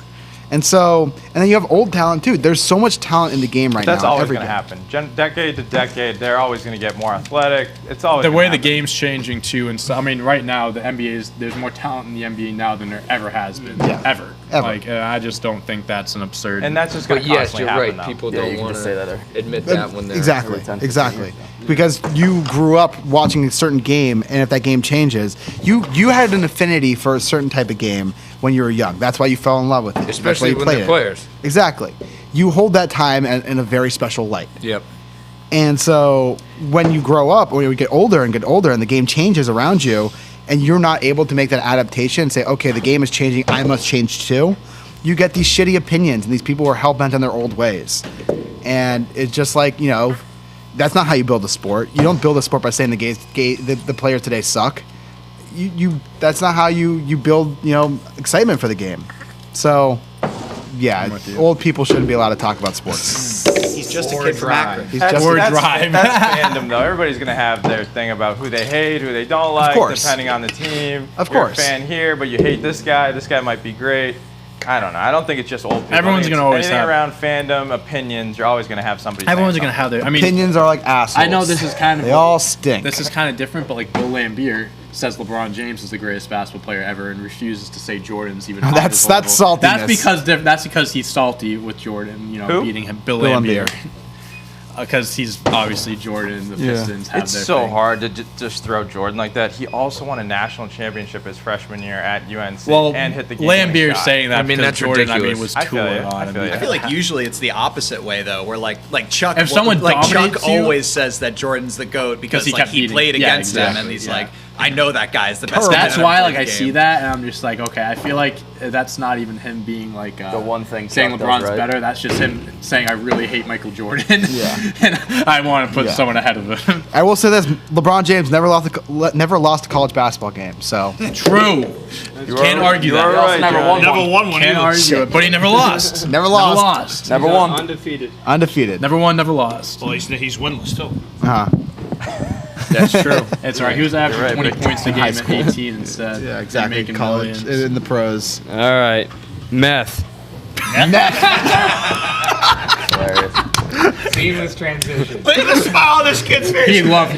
And then you have old talent too. There's so much talent in the game right That's now. always every going to game. happen. Decade to decade, they're always going to get more athletic. It's always the gonna way the happen. game's changing too, and so I mean, right now the NBA there's more talent in the NBA now than there ever has been, Yeah. ever. Ever. Like I just don't think that's an absurd. And that's just going But to yes, constantly you're happen right. now. People Yeah, you don't can want just say that there. to admit that when they're Exactly, every 10, 15 exactly. years, Because you grew up watching a certain game, and if that game changes, you had an affinity for a certain type of game when you were young. That's why you fell in love with it. That's why Especially you when played they're it. players. Exactly. You hold that time in a very special light. Yep. And so when you grow up, or you get older, and the game changes around you, and you're not able to make that adaptation and say, okay, the game is changing, I must change too, you get these shitty opinions, and these people are hell-bent on their old ways. And it's just like, that's not how you build a sport. You don't build a sport by saying the players today suck. That's not how you build, excitement for the game. So, yeah, old people shouldn't be allowed to talk about sports. He's just a kid from Akron. He's That's, just drive. that's fandom, though. Everybody's going to have their thing about who they hate, who they don't like, course. depending on the team. Of You're course. a fan here, but you hate this guy. This guy might be great. I don't know. I don't think it's just old people. Everyone's I think gonna always anything have- around fandom, opinions. You're always going to have somebody. Everyone's saying gonna have their. I mean, opinions are like assholes. I know this is kind of. They all stink. This is kind of different, but like Bill Laimbeer says LeBron James is the greatest basketball player ever, and refuses to say Jordan's even. That's higher level. saltiness. That's because he's salty with Jordan. Who? Beating him. Bill Bill Laimbeer. Laimbeer. Because he's obviously Jordan. The Pistons have It's their so thing. hard to just throw Jordan like that. He also won a national championship his freshman year at UNC Well, and hit the game-winning Laimbeer's shot. saying that I mean, because that's Jordan, ridiculous. was I feel tooling you. on I him. feel you. I feel like usually it's the opposite way though, where like Chuck. If someone Chuck dominates you- always says that Jordan's the GOAT because he like kept he beating- played yeah, against him, and exactly, he's yeah. like, I know that guy's the best. That's guy why, ever like, played I the see game. that, and I'm just like, okay, I feel like that's not even him being like The one thing saying Chuck does, LeBron's right? better. That's just him saying I really hate Michael Jordan. Yeah, and I want to put Yeah. someone ahead of him. I will say this: LeBron James never lost a college basketball game. So True. Can't argue that. You're right, never John. won Never won one Can't either. argue it, but he never lost. Never Never lost. lost. Never won. Undefeated. Undefeated. Never won. Never lost. Well, he's winless too. That's true. It's all right. He was averaging You're right, 20 points a game High at school. 18 instead. Yeah, exactly. Making College millions. in the pros. All right. Meth. Hilarious. Seamless transition. Look at the smile on this kid's face.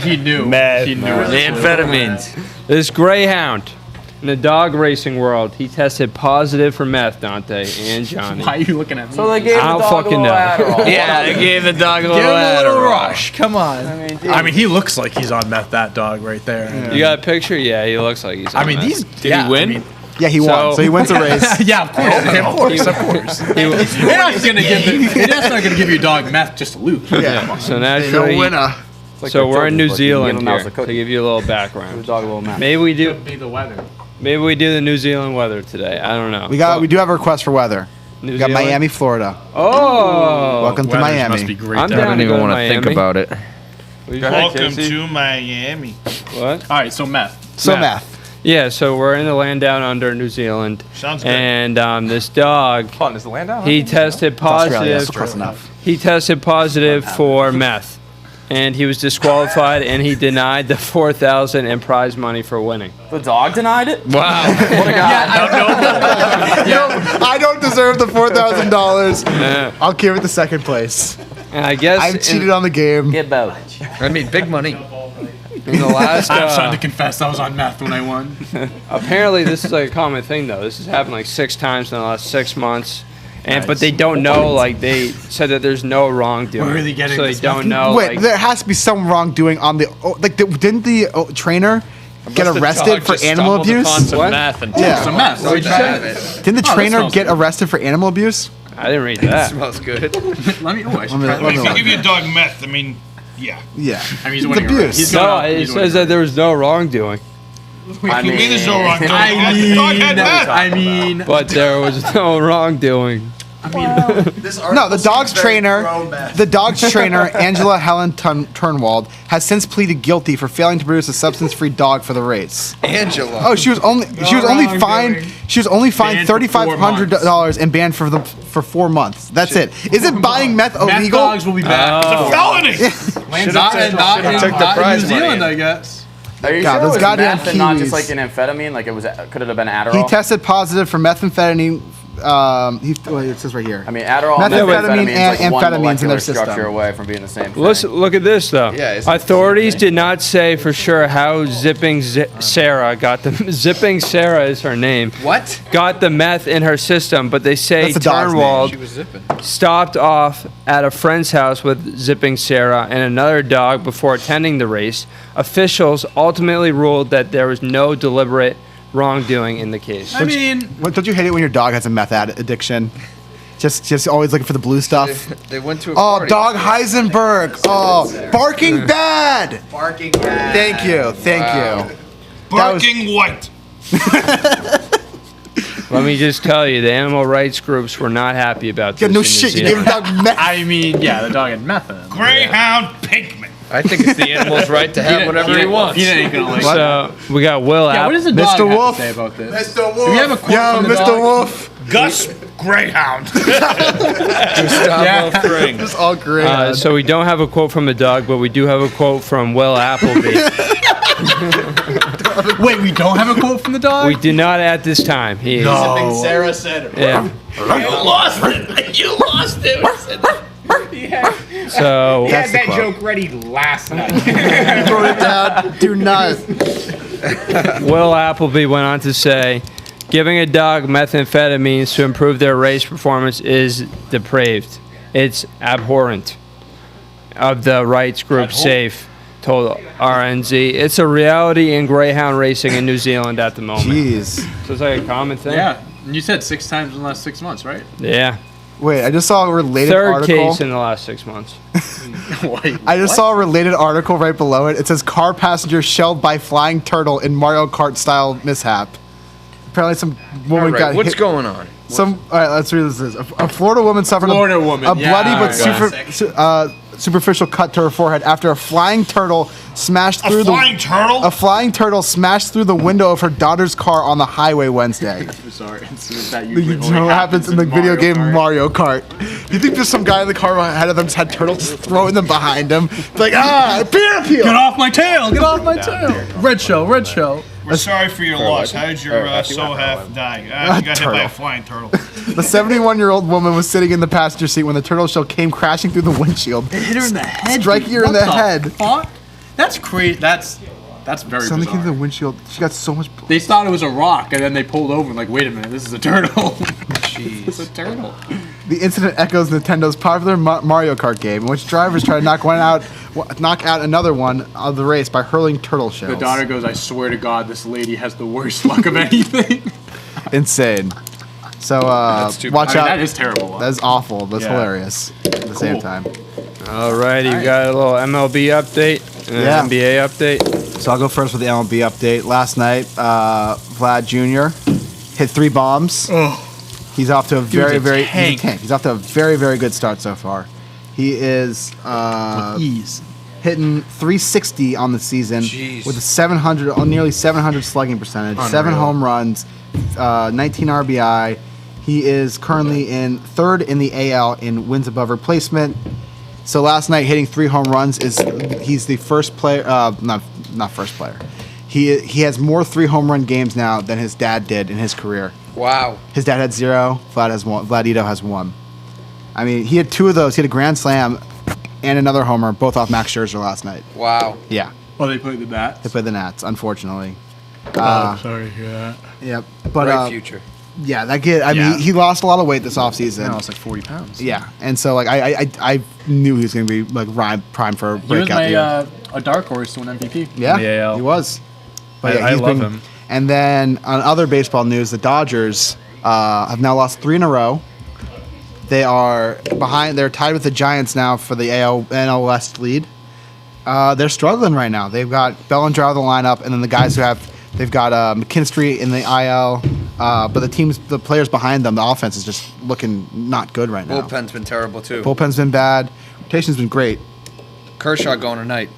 He knew. Meth. He knew. Amphetamines. This greyhound in the dog racing world, he tested positive for meth, Dante and Johnny. Why are you looking at me? So they gave the I don't dog a fucking little know. Adderall. Yeah, they gave the dog a Give little him a little Adderall. rush. Come on. I mean, he looks like he's on meth. That dog right there. You got a picture? Yeah, he looks like he's. I on mean, meth. these. Did he win? Yeah, he won. So he wins the race. Yeah, of course. Of course. They're not gonna give you a dog meth just to lose. Yeah. So naturally, No winner. so we're in New Zealand give him here a cookie. to give you a little Give the background. dog a little map. Maybe we do. Be the weather. Maybe we do the New Zealand weather today. I don't know. We do have a request for weather. New We got Zealand? Miami, Florida. Oh. Welcome to Miami. Must be great. I'm down down I don't to even go to want to think Miami. about it. Welcome to Miami. What? All right, so meth. So Math. math. Yeah, so we're in the land down under New Zealand. Sounds good. And this dog, Fun. Is the land out? he tested Australia. positive. That's close enough. He tested positive for meth. And he was disqualified, and he denied the $4,000 in prize money for winning. The dog denied it? Wow. What a guy. I don't deserve the $4,000. Yeah. I'll give it the second place. And I guess I've cheated on the game. Get both. I mean, big money. in the last. I'm starting to confess I was on meth when I won. Apparently, this is like a common thing, though. This has happened like 6 times in the last 6 months. And but they don't know, like they said that there's no wrongdoing. Where are they getting so they this don't stuff? know. Wait, like, there has to be some wrongdoing on the. Didn't the trainer get arrested for animal abuse? What? Math and Yeah. Some meth. So bad. Didn't the Oh, that trainer smells get good. arrested for animal abuse? I didn't read It that. smells good. Let me. Oh, I should Let me- try let me If that. you give your dog meth, I mean, yeah. Yeah. I mean, he's It's winning. abuse. He's No, going it he's says winning. that there was no wrongdoing, What do you mean there's no wrong? The dog had meth. I mean, but there was no wrongdoing. No, the dog's trainer, Angela Helen Turnwald, has since pleaded guilty for failing to produce a substance-free dog for the race. Angela. Oh, she was only fined Banned for 4 $3,500 and banned for 4 months. That's it. Isn't buying meth meth illegal? dogs will be back. Felony. Not in took the prize New money. Zealand, I guess. Are you God, sure those it was goddamn meth and not Kiwis. just like an amphetamine? Like could it have been Adderall? He tested positive for methamphetamine. It says right here. I mean, Adderall and Methamphetamine methamphetamine and is like one amphetamines in molecular their system. structure away from being the same thing. Look at this though. Yeah, isn't it Authorities did not say for sure how Sarah got the Zipping Sarah is her name. What? Got the meth in her system, but they say That's the dog's name. She Turnwald was zipping. stopped off at a friend's house with Zipping Sarah and another dog before attending the race. Officials ultimately ruled that there was no deliberate wrongdoing in the case. I mean, What, don't you hate it when your dog has a meth addiction? Just always looking for the blue stuff. They went to a Oh, party. dog Heisenberg. Oh, barking bad. Barking bad. Thank you. That was- Barking white. Let me just tell you, the animal rights groups were not happy about this. Yeah, no in New shit. You gave a Zealand. dog meth. I mean, yeah, the dog had meth in it. Greyhound Pinkman. I think it's the animal's right to have whatever he wants. He ain't gonna like it. So we got Will Yeah, out. what does the dog Mr. have Wolf. to say about this? Mr. Wolf. Do we have a quote Yo, from the Mr. dog? Wolf. Gus Greyhound. Gustavo Fring. It's all great. So we don't have a quote from the dog, but we do have a quote from Will Appleby. Wait, we don't have a quote from the dog? We do not at this time. He is. No. Sarah said. Yeah. You lost it. You lost it. So He had the that quote. joke ready last night. Wrote it down. Do not. Will Appleby went on to say, giving a dog methamphetamines to improve their race performance is depraved. It's abhorrent. Of the rights group SAFE told RNZ. It's a reality in greyhound racing in New Zealand at the moment. Jeez. So it's like a common thing? Yeah. And you said 6 times in the last 6 months, right? Yeah. Wait, I just saw a related Third article. case in the last 6 months. I just saw a related article right below it. It says car passenger shelled by flying turtle in Mario Kart style mishap. Apparently, some All woman right, got what's hit. going on? All right, let's read this. A Florida woman suffered Florida woman, a yeah, bloody but alright, superficial cut to her forehead after a flying turtle smashed through turtle? A flying turtle smashed through the window of her daughter's car on the highway Wednesday. I'm sorry. That You usually know only what happens in the video game Kart. Mario Kart. You think there's some guy in the car ahead of them just had turtles just throwing them behind him? It's like, banana peel! Get off my tail! Get off my tail! Red shell, red shell. We're sorry for your loss. How did your happy soul weapon. half die? You got hit by Turtle. a flying turtle. The 71-year-old woman was sitting in the passenger seat when the turtle shell came crashing through the windshield. It hit her in the head. Striking dude. her in What the head. Fuck? That's crazy. That's very Something came bizarre. through the windshield. She got so much. They thought it was a rock, and then they pulled over and like, wait a minute, this is a turtle. Jeez. It's a turtle. The incident echoes Nintendo's popular Mario Kart game, in which drivers try to knock out another one of the race by hurling turtle shells. The daughter goes, I swear to God, this lady has the worst luck of anything. Insane. So too bad. watch I mean, out. that is terrible. That is awful. That's Yeah. hilarious at the same time. Alrighty, you got a little MLB update and Yeah. an NBA update. So I'll go first with the MLB update. Last night, Vlad Jr. hit 3 bombs. He's off to a very, very tank. He's off to a very, very good start so far. He is hitting 360 on the season Jeez. with a 700, nearly 700 slugging percentage, 7 home runs, 19 RBI. He is currently in 3rd in the AL in wins above replacement. So last night, hitting 3 home runs he's the first player, not first player. He has more 3 home run games now than his dad did in his career. Wow. His dad had 0. Vlad has 1. Vladito has 1. I mean, he had 2 of those. He had a grand slam and another homer, both off Max Scherzer last night. Wow. Yeah, Oh, they played the bat. they played the Nats, unfortunately. Sorry to hear that. Yep. Bright But future. yeah, that kid. I Yeah. mean, he lost a lot of weight this offseason. No, it's like 40 pounds. Yeah, and so like I knew he was gonna be like prime for a He was breakout year. a dark horse to an MVP. Yeah, in the AL. he was. But yeah, I he's love been- him. And then on other baseball news, the Dodgers have now lost 3 in a row. They are behind. They're tied with the Giants now for the NL West lead. They're struggling right now. They've got Bellinger out of the lineup, and then the guys who have they've got McKinstry in the IL. But the players behind them, the offense is just looking not good right now. Bullpen's been terrible too. Bullpen's been bad. Rotation's been great. Kershaw going tonight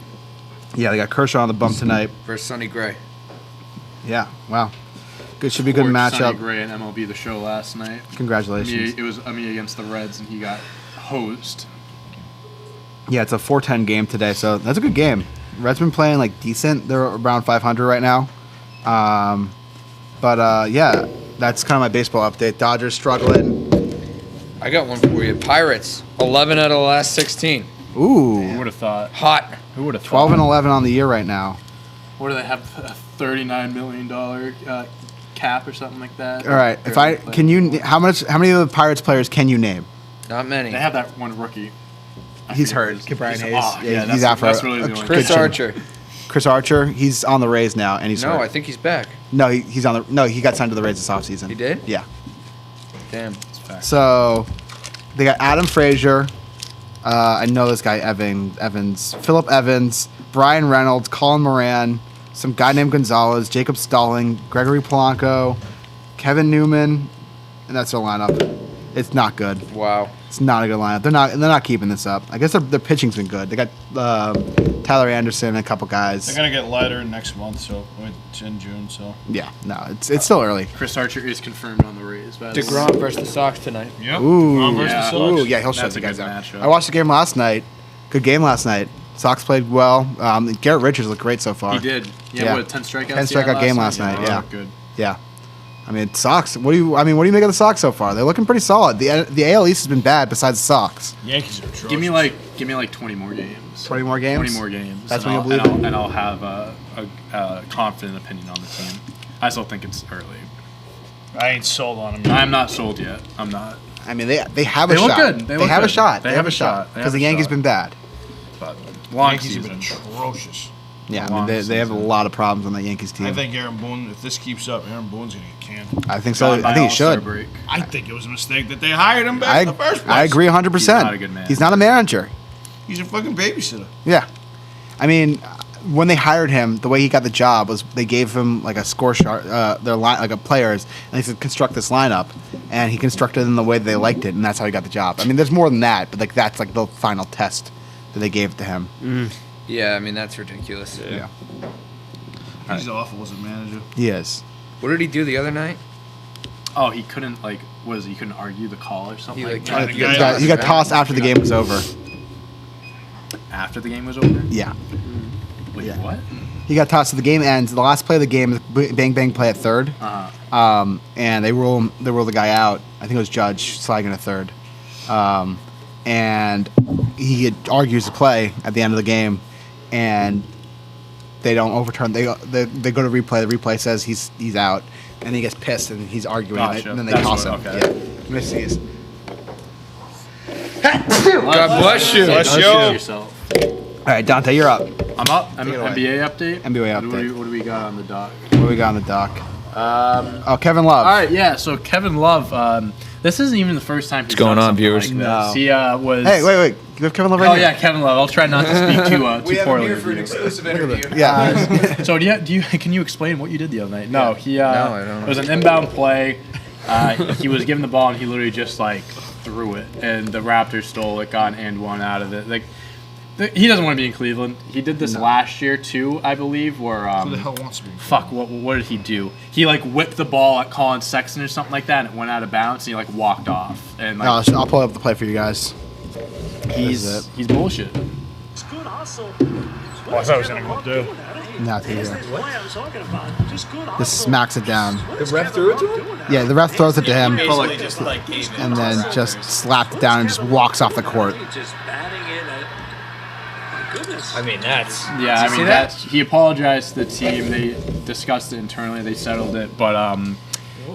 Yeah, they got Kershaw on the bump tonight. versus Sonny Gray. Yeah, wow. Good, should be a good Sonny matchup. Gray and MLB The Show last night. Congratulations. It was me against the Reds, and he got hosed. Yeah, it's a 4-10 game today, so that's a good game. Reds been playing like decent. They're around 500 right now. Yeah, that's kind of my baseball update. Dodgers struggling. I got one for you. Pirates, 11 out of the last 16. Ooh, Who would have thought? Hot. Who would have thought? 12 and 11 on the year right now. What do they have? A $39 million cap or something like that? All right, if I can you how many of the Pirates players can you name? Not many. They have that one rookie. He's hurt. Brian Hayes. Oh, yeah, he's out for that's really the only Chris good Archer. Chris Archer, he's on the Rays now, and he's No, hurt. I think he's back. No, he's on the. No, he got signed to the Rays this offseason. He did? Yeah. Damn. So they got Adam Frazier. I know this guy Evans, Philip Evans, Brian Reynolds, Colin Moran, some guy named Gonzalez, Jacob Stalling, Gregory Polanco, Kevin Newman, and that's their lineup. It's not good. Wow. It's not a good lineup. They're not keeping this up. I guess their pitching's been good. They got Tyler Anderson and a couple guys. They're gonna get lighter next month, so it's in June. So Yeah, no, it's still early. Chris Archer is confirmed on the Rays. But DeGrom versus the Sox tonight. yep. Ooh, Ron versus yeah. Sox. Ooh, yeah, he'll shut That's the a guys good out. matchup. I watched the game last night. Good game last night. Sox played well. Garrett Richards looked great so far. He did. Yeah. What, 10 strikeouts? 10 strikeout game last night, yeah. Good. Yeah. I mean, Sox. What do you make of the Sox so far? They're looking pretty solid. The AL East has been bad besides the Sox. Yankees are atrocious. Give me like 20 more games. 20 more games? 20 more games. That's and when you'll I'll- believe and I'll have a confident opinion on the team. I still think it's early. I ain't sold on them. I'm not sold yet. I'm not. I mean, they have a They look shot. good. They They look have a good. shot. They They have have a a shot. shot They because have the a Yankees shot. been bad. But The long Yankees season. have been atrocious. Yeah, I Long mean, they have a season. lot of problems on the Yankees team. I think Aaron Boone, if this keeps up, Aaron Boone's gonna get canned. I think so. Gone by I think he All-Star should. break. I think it was a mistake that they hired him back in the first place. I agree 100%. He's not a good manager. He's not a manager. He's a fucking babysitter. Yeah. I mean, when they hired him, the way he got the job was they gave him like a score chart, their line, like a players, and they said construct this lineup, and he constructed it in the way that they liked it, and that's how he got the job. I mean, there's more than that, but like that's like the final test that they gave to him. Yeah, I mean, that's ridiculous. Yeah. He's awful as a manager. He is. What did he do the other night? Oh, he couldn't he couldn't argue the call or something He, like like, that? He got tossed after the game was over. After the game was over? Yeah. Wait, Yeah. what? He got tossed. So the game ends. The last play of the game is bang bang play at third. And they rule the guy out. I think it was Judge slagging a third. And he argues the play at the end of the game, and they don't overturn. They go to replay. The replay says he's out, and he gets pissed and he's arguing. Gotcha. And then they That's toss him. what- Yeah. Misses. God bless you. Bless you. Yourself. All right, Dante, you're up. I'm up. it away. NBA update. NBA What update. do we got on the dock? What do we got on the dock? Kevin Love. All right, yeah. So Kevin Love. This isn't even the first time he's going done on, something viewers? Like No. this. He was. Hey, wait. You have Kevin Love right Oh here? yeah, Kevin Love. I'll try not to speak too We have him poorly here of for an you. exclusive interview. Yeah. So can you explain what you did the other night? No, he. No, I don't. It was an inbound play. He was given the ball and he literally just like threw it, and the Raptors stole it, got an and one out of it. Like he doesn't want to be in Cleveland. He did this last year too, I believe. Where Who the hell wants to be? fuck, what did he do? He like whipped the ball at Colin Sexton or something like that, and it went out of bounds, and he like walked off. And No, like I'll pull up the play for you guys. he's bullshit. Oh, I thought he was gonna go do. Not here. Just smacks it down. The ref threw it to him? Yeah, the ref throws it to him, Basically just like gave him. and then just slapped it down and just walks off the court. I mean, that's. Yeah, I see mean that? he apologized to the team. They discussed it internally. They settled it, but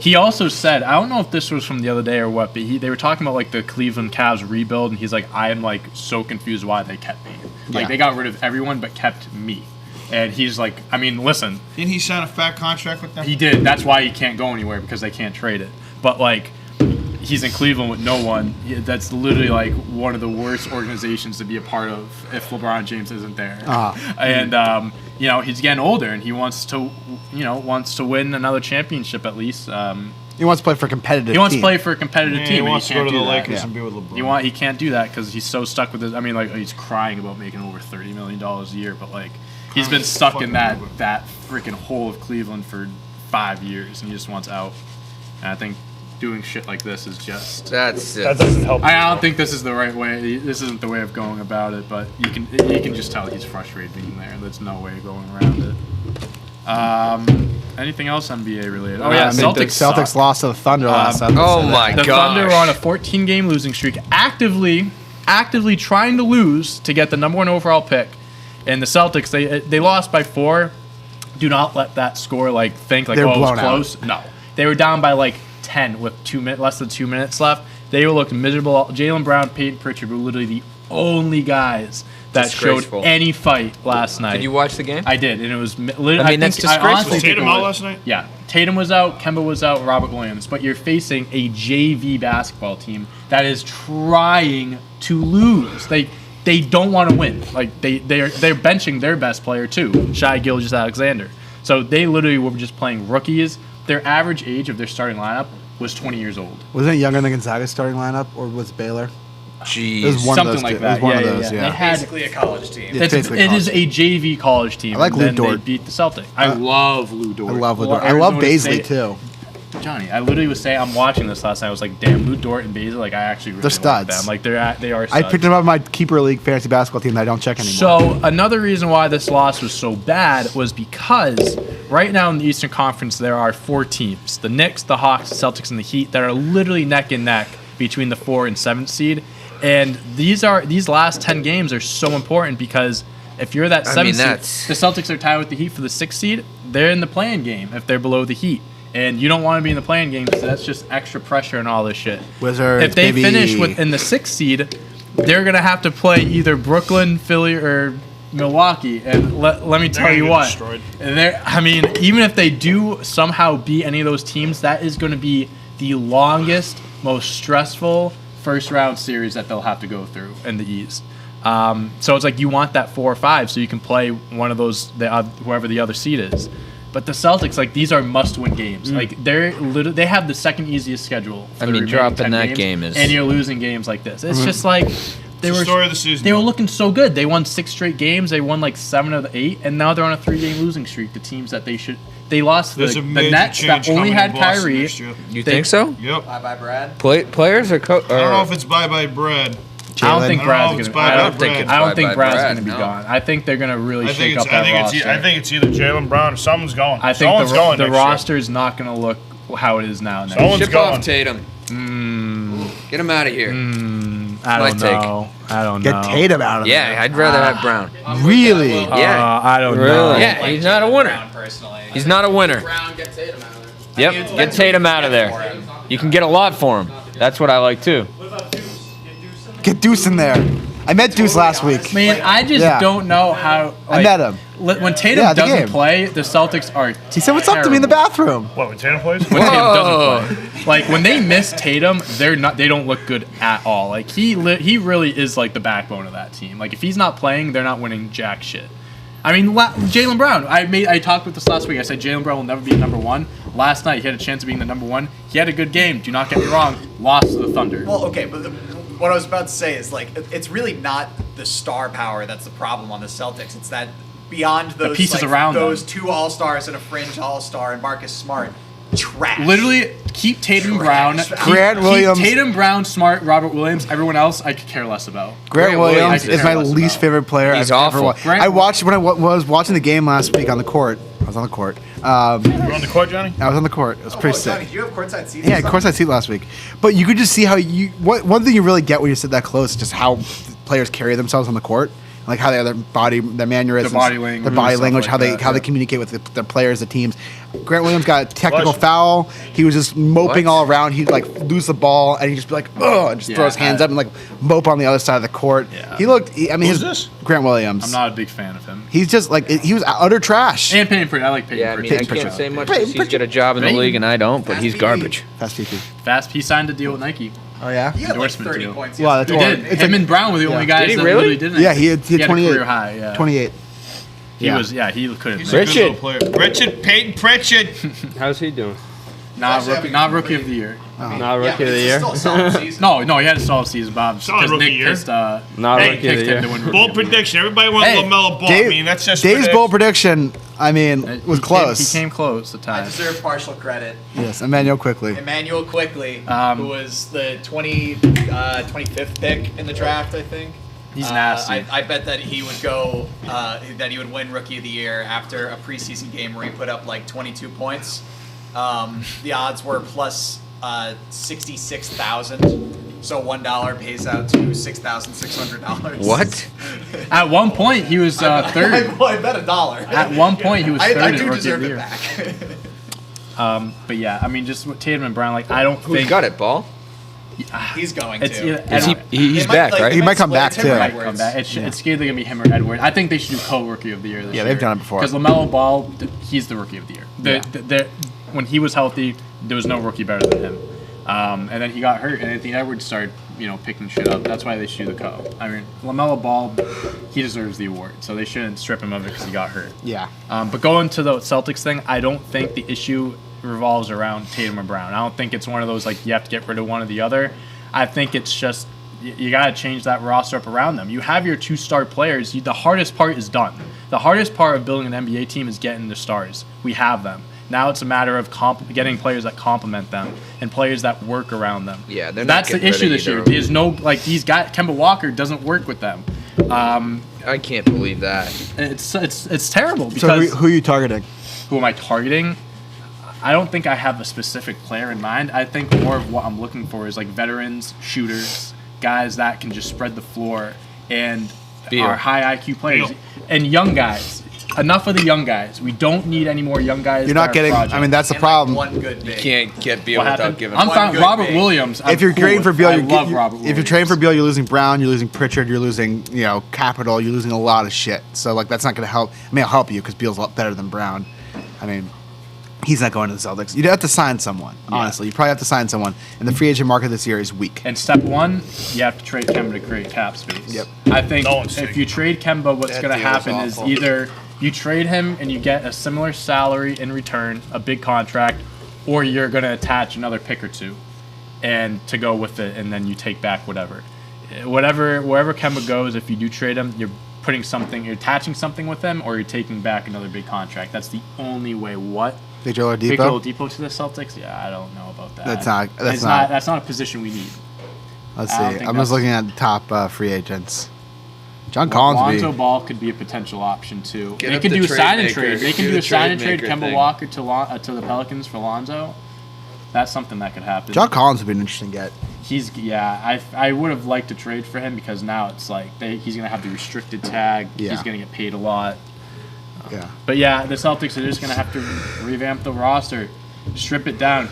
he also said, I don't know if this was from the other day or what, but they were talking about like the Cleveland Cavs rebuild, and he's like, I am like so confused why they kept me. Like Yeah. they got rid of everyone but kept me. And he's like, I mean, listen, Didn't he sign a fat contract with them? he did. That's why he can't go anywhere because they can't trade it. But like, he's in Cleveland with no one. That's literally like one of the worst organizations to be a part of if LeBron James isn't there. And he's getting older and he wants to win another championship at least. He wants to play for a competitive He wants to team. play for a competitive Yeah, team. he and wants to go can't to the do that. Lakers Yeah. and be with LeBron. He can't do that because he's so stuck with it. I mean, like he's crying about making over $30 million a year, but like he's been stuck in that freaking hole of Cleveland for 5 years, and he just wants out. And I think doing shit like this is just. That's That it. doesn't help. I don't think this is the right way. This isn't the way of going about it, but you can just tell he's frustrated being there. There's no way of going around it. Anything else NBA related? Oh yeah, I mean, the Celtics. Celtics suck. lost to the Thunder last Sunday. Oh my The gosh. Thunder were on a 14-game losing streak, actively trying to lose to get the number 1 overall pick. And the Celtics, they lost by 4. Do not let that score think They're oh, it was blown out. close. No, they were down by 10 with less than 2 minutes left. They looked miserable. Jaylen Brown, Peyton Pritchard were literally the only guys that showed Disgraceful. any fight last night. Did you watch the game? I did, and it was. that's disgraceful. Was Tatum out last night? Yeah, Tatum was out, Kemba was out, Robert Williams. But you're facing a JV basketball team that is trying to lose. They don't want to win. Like they're benching their best player too, Shai Gilgeous-Alexander. So they literally were just playing rookies. Their average age of their starting lineup was 20 years old. Wasn't it younger than Gonzaga's starting lineup, or was it Baylor? Jeez. It was one Something of those like two. that. It was one Yeah, of yeah, those, yeah. yeah. They had- Basically a college team. It's basically It is college. a JV college team. I like and Lou then Dort. They beat the Celtics. I love Lou Dort. I love Lou Or Dort. I love Arizona Baisley State. too. Johnny, I literally was saying, I'm watching this last night. I was like, damn, Lou Dort and Baisley, I actually really They're like studs. them. Like they are I studs. picked him up in my keeper league fantasy basketball team that I don't check anymore. So another reason why this loss was so bad was because right now in the Eastern Conference there are 4 teams: the Knicks, the Hawks, the Celtics, and the Heat that are literally neck and neck between the 4 and 7th seed. And these last 10 games are so important because if you're that 7th seed, the Celtics are tied with the Heat for the 6th seed. They're in the play-in game if they're below the Heat. And you don't want to be in the play-in game because that's just extra pressure and all this shit. Wizards, If they baby. finish in the 6th seed, they're going to have to play either Brooklyn, Philly, or Milwaukee. And let me tell you what. Even if they do somehow beat any of those teams, that is going to be the longest, most stressful first-round series that they'll have to go through in the East. So it's like you want that 4 or 5 so you can play one of those, whoever the other seed is. But the Celtics, these are must-win games. They have the second easiest schedule. For the remaining dropping 10 that games, game is. and you're losing games like this. It's just they were story of the season. They were looking so good. They won 6 straight games. They won 7 of the 8, and now they're on a 3-game losing streak. The teams that they lost to There's the a major Nets that change only coming had in Boston Kyrie. next year. You think so? Yep. Bye bye, Brad. Players or I don't know if it's bye-bye Brad. I don't think I Brad's don't know, gonna. it's I by don't Brad. think. I don't think by Brad's Brad, gonna be no. gone. I think they're gonna really I shake think up that roster. I think it's either Jaylen Brown or someone's going. I think someone's going the next year. roster is not gonna look how it is now. Someone's Ship going. off Tatum. Get him out of here. I my don't take. know. I don't know. Get Tatum out of there. Yeah, I'd rather have Brown. Really? Yeah. I don't know. Yeah, he's not a winner. He's not a winner. Brown, get Tatum out of there. Yep, get Tatum out of there. You can get a lot for him. That's what I like too. Get Deuce in there. I met Deuce last week. Man, I just Yeah. don't know how. I met him. When Tatum Yeah, at the doesn't game. play, the Celtics are. He said, "What's up to me in the bathroom?" What, when Tatum plays? When Tatum Whoa. doesn't play, like when they miss Tatum, they're not. They don't look good at all. Like he really is like the backbone of that team. Like if he's not playing, they're not winning jack shit. I mean, Jaylen Brown. I talked with this last week. I said Jaylen Brown will never be number one. Last night he had a chance of being the number one. He had a good game. Do not get me wrong. Lost to the Thunder. Well, okay, but what I was about to say is like it's really not the star power that's the problem on the Celtics. It's that beyond those pieces like, around those them. 2 All-Stars and a fringe All-Star and Marcus Smart, trash. Literally, keep Tatum Brown. Grant Williams. Keep Tatum Brown, Smart, Robert Williams. Everyone else, I could care less about. Grant Williams Williams is my is least about. favorite player He's I've ever awful. watched. Grant- I watched when I was watching the game last week on the court. I was on the court. You on the court, Johnny? I was on the court. It was pretty sick. Johnny, do you have courtside seats? Yeah, of course I see it last week. But you could just see how one thing you really get when you sit that close is just how players carry themselves on the court, like how they their mannerisms, Their body language, their body stuff language, like how they that, yeah. communicate with their players, the teams. Grant Williams got a technical Flush. foul. He was just moping What? all around. He'd like lose the ball and he'd just be like, "Ugh," and just throw his hands up and like mope on the other side of the court. Yeah. He looked. I mean, Who's his this? Grant Williams. I'm not a big fan of him. He's just like he was utter trash. And Payton Pritchard. I like Payton Yeah, I mean, I Pritchard. can't say much Payton because he's got a job in the Payton. league and I don't, but he's garbage. Fast PP. Fast. He signed a deal with Nike. Oh yeah. He had like Endorsement 30 deal. points. Wow, that's He horrible. did. It's Him like- and Brown were the only guys Did he that really? literally didn't. Yeah, he had a 28. career high. Yeah. 28. He Yeah. was. Yeah, he couldn't. He's a good little player. Richard Payton Pritchard. How's he doing? Not rookie of the year. Not rookie of the year. Still a solid season. No, he had a solid season, Bob. Solid Because rookie Nick year. pissed, Not Nick rookie of picked the him year. to win rookie Bold of the year. prediction. Everybody wants Hey, LaMelo Ball. I mean, that's just Dave's prediction. bold prediction. I mean, was He close. came close at I times. deserve partial credit. Yes, Emmanuel quickly. Emmanuel Quickly, who was the 25th pick in the draft, I think. He's nasty. I bet that he would go, that he would win Rookie of the Year after a preseason game where he put up like 22 points. The odds were plus 66,000. So $1 pays out to $6,600. What? At one point, he was third. I bet $1. At one point, he was third I in do rookie of deserve the it year. back. But yeah, I mean, just with Tatum and Brown, like I don't Who's think got it, Ball? He's going it's to. either, Is he, he's They might, back, like, right? they He might come split back, it. Tim too. might Edwards. come back. It's either gonna be him or Edwards. I think they should do co-rookie of the year this year. Yeah, they've done it before. Because LaMelo Ball, he's the rookie of the year. When he was healthy, there was no rookie better than him. And then he got hurt, and Anthony Edwards started, picking shit up. That's why they should do the co. I mean, LaMelo Ball, he deserves the award, so they shouldn't strip him of it because he got hurt. Yeah. But going to the Celtics thing, I don't think the issue revolves around Tatum or Brown. I don't think it's one of those like you have to get rid of one or the other. I think it's just you got to change that roster up around them. You have your 2 star players. The hardest part is done. The hardest part of building an NBA team is getting the stars. We have them. Now it's a matter of getting players that complement them and players that work around them. Yeah, they're not That's the getting rid issue of this either year. of them. There's no these guys. Kemba Walker doesn't work with them. I can't believe that. And it's terrible So because who are you targeting? who am I targeting? I don't think I have a specific player in mind. I think more of what I'm looking for is like veterans, shooters, guys that can just spread the floor and Beal. are high IQ players Beal. and young guys. Enough of the young guys. We don't need any more young guys. You're that not are getting. project. I mean, that's the And, like, problem. one good big. Can't get Beal What without happened? giving I'm him fine. good Robert big. Williams. If you're trading for Beal, I you love Robert Williams. if you're trading for Beal, you're losing Brown, you're losing Pritchard, you're losing capital, you're losing a lot of shit. So like that's not going to help. I mean, it'll help you because Beal's a lot better than Brown. I mean, he's not going to the Celtics. You'd have to sign someone. Honestly, you probably have to sign someone. And the free agent market this year is weak. And step one, you have to trade Kemba to create cap space. Yep. I think No one's if taking you trade Kemba, what's That going to deal is happen is awful. either you trade him and you get a similar salary in return, a big contract, or you're going to attach another pick or two and to go with it, and then you take back whatever. Wherever Kemba goes, if you do trade him, you're you're attaching something with him, or you're taking back another big contract. That's the only way. What? Victor Oladipo. Victor Oladipo to the Celtics? Yeah, I don't know about that. That's not- that's It's not- That's not a position we need. Let's I don't see. think I'm just that's- looking at the top free agents. John Collins Lonzo would be. Ball could be a potential option too. Get They up could the do a trade sign and maker. trade. They can Do do the a sign and trade trade maker Kemba thing. Walker to the Pelicans for Lonzo. That's something that could happen. John Collins would be an interesting get. I would have liked to trade for him because now it's like he's gonna have the restricted tag. Yeah. He's gonna get paid a lot. Yeah. But yeah, the Celtics are just gonna have to revamp the roster, strip it down,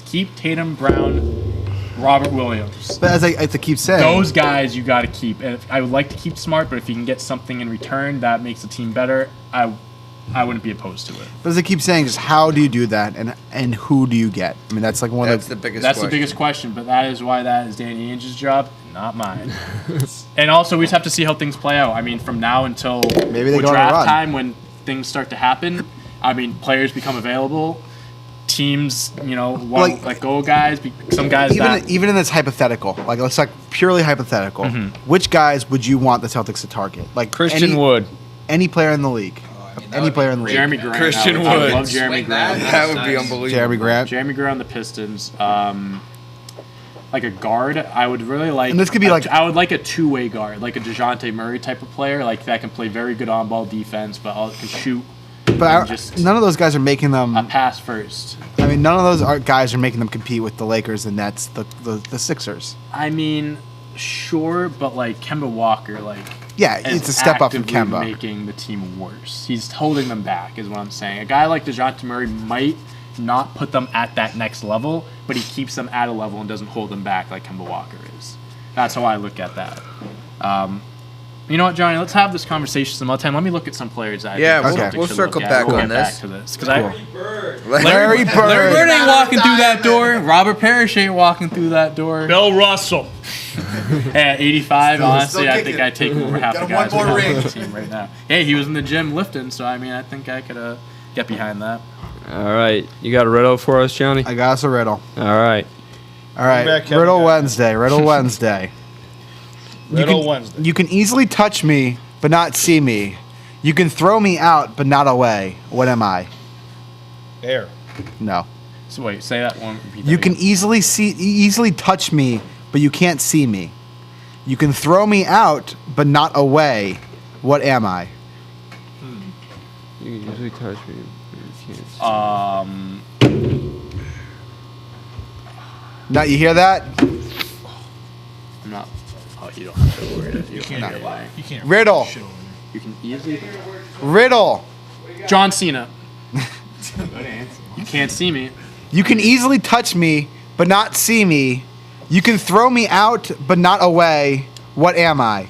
keep Tatum, Brown, Robert Williams. But as I keep saying, Those guys you got to keep. And I would like to keep Smart, but if you can get something in return that makes the team better, I wouldn't be opposed to it. But as I keep saying, just how do you do that, and who do you get? I mean, that's like one That's of the biggest. That's question. the biggest question, but that is why that is Danny Ainge's job, not mine. And also, we just have to see how things play out. I mean, from now until Maybe they go on a draft run. time when things start to happen. I mean, players become available. Teams, want Like- to let go of guys. Some guys even in this hypothetical, like let's like purely hypothetical. Mm-hmm. Which guys would you want the Celtics to target? Like Christian Wood. any player in the league, any player in the league. Jeremy Grant. Christian I Wood. love Jeremy Grant. That would be unbelievable. Jeremy Grant. Jeremy Grant on the Pistons. Like a guard, I would really like. And this could be like- I would like a two-way guard, like a DeJounte Murray type of player, like that can play very good on-ball defense, but can shoot. But just none of those guys are making a them. pass first. I mean, none of those guys are making them compete with the Lakers, the Nets, the Sixers. I mean, sure, but like Kemba Walker, like Yeah, is it's a step up from actively Kemba. making the team worse. He's holding them back, is what I'm saying. A guy like DeJounte Murray might not put them at that next level, but he keeps them at a level and doesn't hold them back like Kemba Walker is. That's how I look at that. You know what, Johnny? Let's have this conversation some other time. Let me look at some players. That I Yeah, think the we'll- Celtics we'll should circle look at. back We'll on get this. back to this because Larry Bird. Larry Bird ain't walking through that door. Robert Parrish ain't walking through that door. Bill Russell. At 85, honestly, I think kicking. I'd take over half Got the him one guys more on ring. the team right now. Hey, he was in the gym lifting, so I mean, I think I could get behind that. All right. You got a riddle for us, Johnny? I got us a riddle. All right. All right, back, Kevin. Riddle Wednesday. Riddle Wednesday. Riddle Wednesday. You can easily touch me, but not see me. You can throw me out, but not away. What am I? Air. No. So wait, say that one. repeat that You can again. easily touch me, but you can't see me. You can throw me out, but not away. What am I? You can usually touch me. But you can't. Now you hear that? I'm not. Oh, you don't have to worry. You Can't can't. get away. You can't. Riddle. You can easily. Riddle. John Cena. You can't see me. You can easily touch me, but not see me. You can throw me out, but not away. What am I?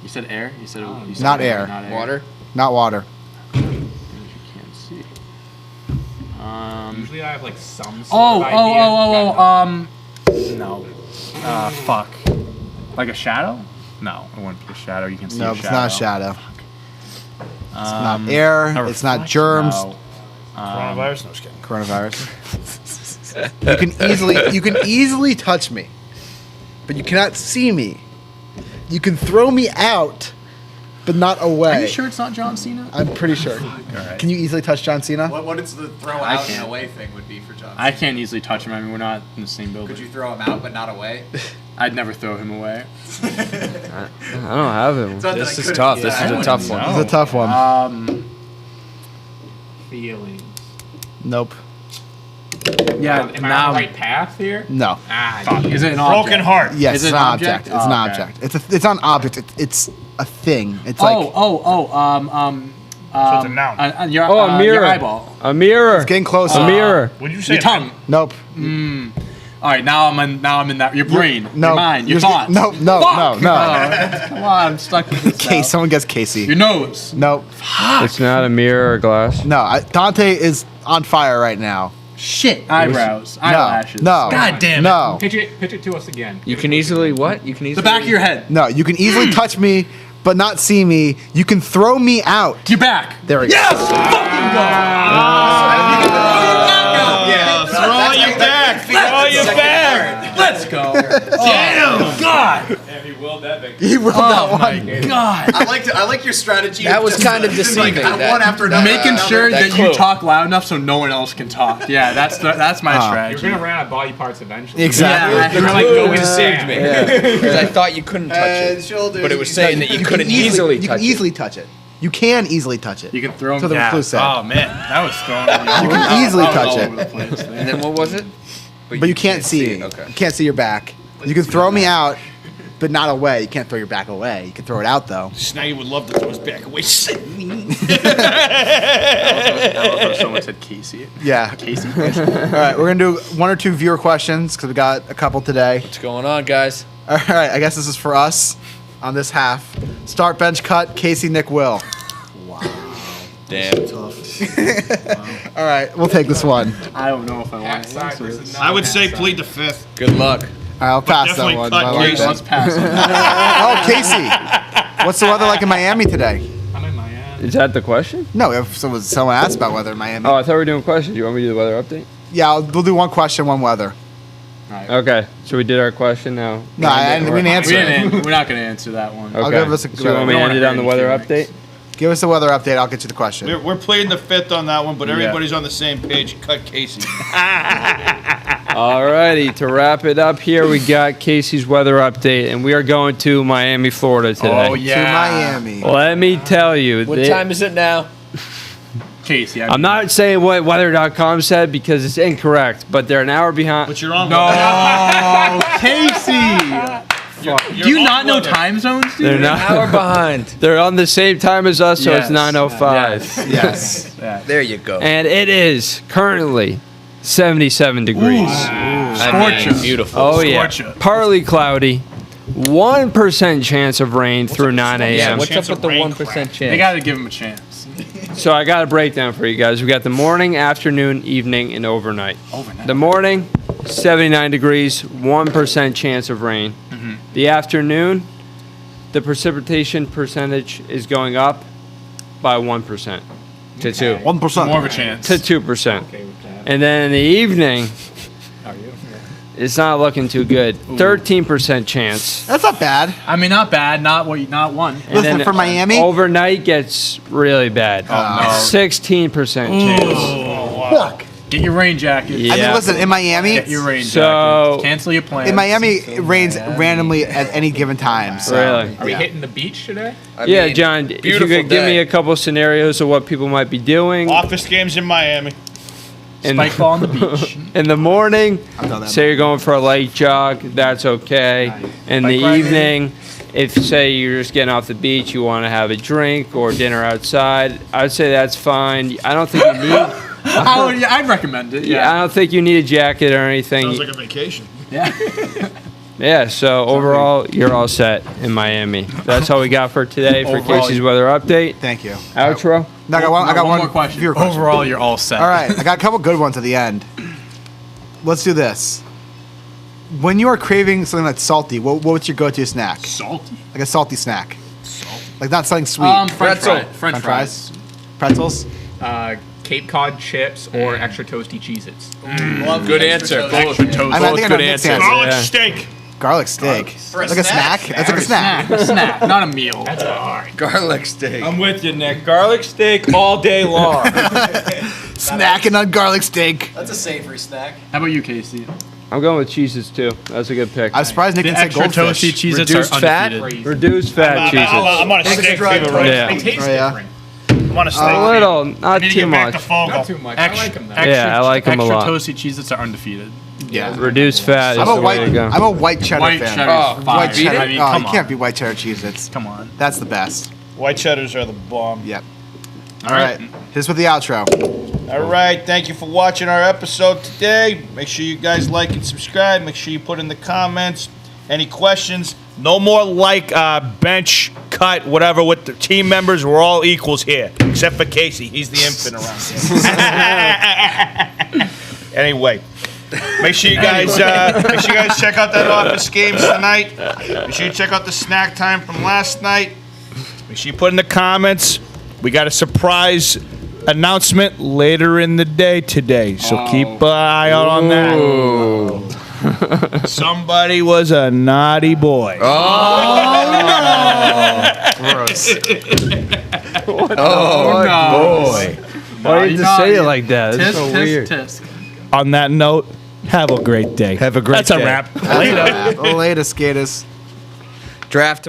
You said air. You said Not air. Not air. Water. Not water. You can't see. Usually I have like some sort Oh, of idea. No. Fuck. Like a shadow? No, it wouldn't be a shadow. You can see No, a it's shadow. not a shadow. It's not air. A It's not reflection? germs. No. Coronavirus? No, just kidding. Coronavirus. You can easily touch me, but you cannot see me. You can throw me out, but not away. Are you sure it's not John Cena? I'm pretty sure. Alright. Can you easily touch John Cena? What is the throw I out and can't. away thing would be for John? I can't easily touch him. I mean, we're not in the same building. Could you throw him out but not away? I'd never throw him away. I don't have him. This is tough. This is a tough one. It's a tough one. Feelings. Nope. Yeah, Am I on now. the right path here? No. Fuck. Is it an object? Broken heart. Yes, Is it's it an an object. object? It's an Oh, okay. object. It's not an object. It's a thing. It's like So it's a noun. Your, Oh, a mirror. Your eyeball. A mirror. it's getting closer. A mirror. Would you say Your tongue. Nope. All right, now I'm in that. Your brain. No. Your mind. Your You're- thoughts. No. No. Fuck! No. Come on, I'm stuck with this. Case. now. Someone gets Casey. Your nose. Nope. It's not a mirror or glass. No. Dante is on fire right now. Shit. Eyebrows. No. Eyelashes. No. God damn it. No. Pitch it to us again. You can easily what? You can easily. The back of your head. No. You can easily touch me, but not see me. You can throw me out. Your back. There we go. Throw you back. Throw you back. Let's go. Damn. God. rolled that big. You rolled that one. God. I like your strategy. That of was just, kind of just deceiving. Like, that- one after another. Making sure that clue. you talk loud enough so no one else can talk. Yeah, that's my You're strategy. gonna run out of body parts eventually. Exactly. Yeah. The You're like clue going deceived Sam. me because I thought you couldn't touch it, Shoulders, but it was saying that you couldn't easily You touch can easily touch it. You can easily touch it. You can throw So them. the Yeah. clue said. Oh man, that was throwing. You can easily touch all it. over the place there. And then what was it? But you can't see it. Okay. You can't see your back. You can throw me out, but not away. You can't throw your back away. You can throw it out though. Snaggy would love to throw his back away. Someone said Casey. Yeah. Casey. All right, we're gonna do one or two viewer questions because we got a couple today. What's going on, guys? All right, I guess this is for us on this half. Start, bench, cut. Casey, Nick, Will. Damn. All right, we'll take this one. I don't know if I want to Side answer versus this. non- I would say plead the fifth. Good luck. All right, I'll pass that definitely one. cut I like Casey. that. Let's pass it. Oh, Casey, what's the weather like in Miami today? I'm in Miami. Is that the question? No, if someone asked about weather in Miami. Oh, I thought we were doing questions. You want me to do the weather update? Yeah, we'll do one question, one weather. Okay, so we did our question now. No, we didn't answer it. We're not going to answer that one. Okay. I'll give us a So you want me to don't end it wanna on the hear weather anything. update? Give us the weather update. I'll get you the question. We're pleading the fifth on that one, but everybody's on the same page. Cut Casey. Alrighty, to wrap it up here, we got Casey's weather update, and we are going to Miami, Florida today. Oh, To yeah. Miami. Let me tell you, What time is it now? Casey. I'm not saying what weather.com said because it's incorrect, but they're an hour behind. But you're on. No, Casey. You're Do you on not know weather. time zones, dude? They're An not. hour behind. They're on the same time as us, so Yes. it's 9:05. Yes. Yes. There you go. And it is currently 77 degrees. I Scorcher. mean, beautiful. Oh yeah, Scorcher. partly cloudy, 1% chance of rain through 9 Yeah, a.m. what's Chance up of with the rain 1% chance? They got to give him a chance. So I got a breakdown for you guys. We got the morning, afternoon, evening, and overnight. The morning, 79 degrees, 1% chance of rain. The afternoon, the precipitation percentage is going up by 1% to 2. 1%. More of a chance. to 2%. Okay with that. And then in the evening, How are you? it's not looking too good. 13% chance. That's not bad. I mean, not bad. Not one. And Listen, then for Miami, overnight gets really bad. Oh, no. 16% chance. fuck. Get your rain jacket. Yeah. I mean, listen, in Miami, Get your rain So- jacket. Cancel your plans. in Miami, it rains randomly at any given time. So. Really? Are we Yeah. hitting the beach today? I Yeah, mean, John, if you beautiful could give me day. a couple scenarios of what people might be doing. Office games in Miami. In, Spike ball on the beach. in the morning, I've done that. say you're going for a light jog, that's okay. In the Bike ride. evening, if say you're just getting off the beach, you want to have a drink or dinner outside, I'd say that's fine. I don't think you need. I'd recommend it. Yeah, I don't think you need a jacket or anything. Sounds like a vacation. Yeah, so overall, you're all set in Miami. That's all we got for today for Overall, Casey's weather update. Thank you. Outro. No, I got one more question. viewer question. Overall, you're all set. All right, I got a couple good ones at the end. Let's do this. When you are craving something that's salty, what's your go-to snack? Salty. Like a salty snack. Like not something sweet. French Pretzel. French fries. Pretzels. Cape Cod chips or extra toasty Cheez-Its. Good answer. Extra toast. I mean, I think I know good Nick's answers. answer. Garlic Yeah. steak. Garlic steak. For a Like a snack? snack? That's like a snack. Snack, not a meal. That's hard. Garlic steak. I'm with you, Nick. Garlic steak all day long. Snacking on garlic steak. That's a savory snack. How about you, Casey? I'm going with Cheez-Its too. That's a good pick. I'm surprised Nick The didn't say extra goldfish. toasty Cheez-Its Reduced are fat? undefeated. Reduced fat I'm Cheez-Its. on a steak Extra fever right Yeah. They taste Oh, yeah. different. I'm on a steak A fever. little, not I need to too get back much. to Fogo. Not too much. I like them though. Yeah, I like 'em a lot. Extra toasty Cheez-Its are undefeated. Yeah. Reduced fat is I'm a the way to go. I'm a white cheddar White fan. cheddar. Oh, fire. White cheddar. I mean, oh, come you on. can't be white cheddar Cheez-Its. Come on. That's the best. White cheddars are the bomb. Yep. All All right. right. Here's with the outro. All right, thank you for watching our episode today. Make sure you guys like and subscribe. Make sure you put in the comments any questions. No more bench, cut, whatever with the team members. We're all equals here, except for Casey. He's the infant around here. Anyway, make sure you guys check out that Office games tonight. Make sure you check out the snack time from last night. Make sure you put in the comments. We got a surprise announcement later in the day today, so keep an eye out on that. Somebody was a naughty boy. Gross. boy. Why did you say it like that? It's so weird. Tisk. On that note, have a great day. Have a great That's day. a wrap. Later, skaters. Draft.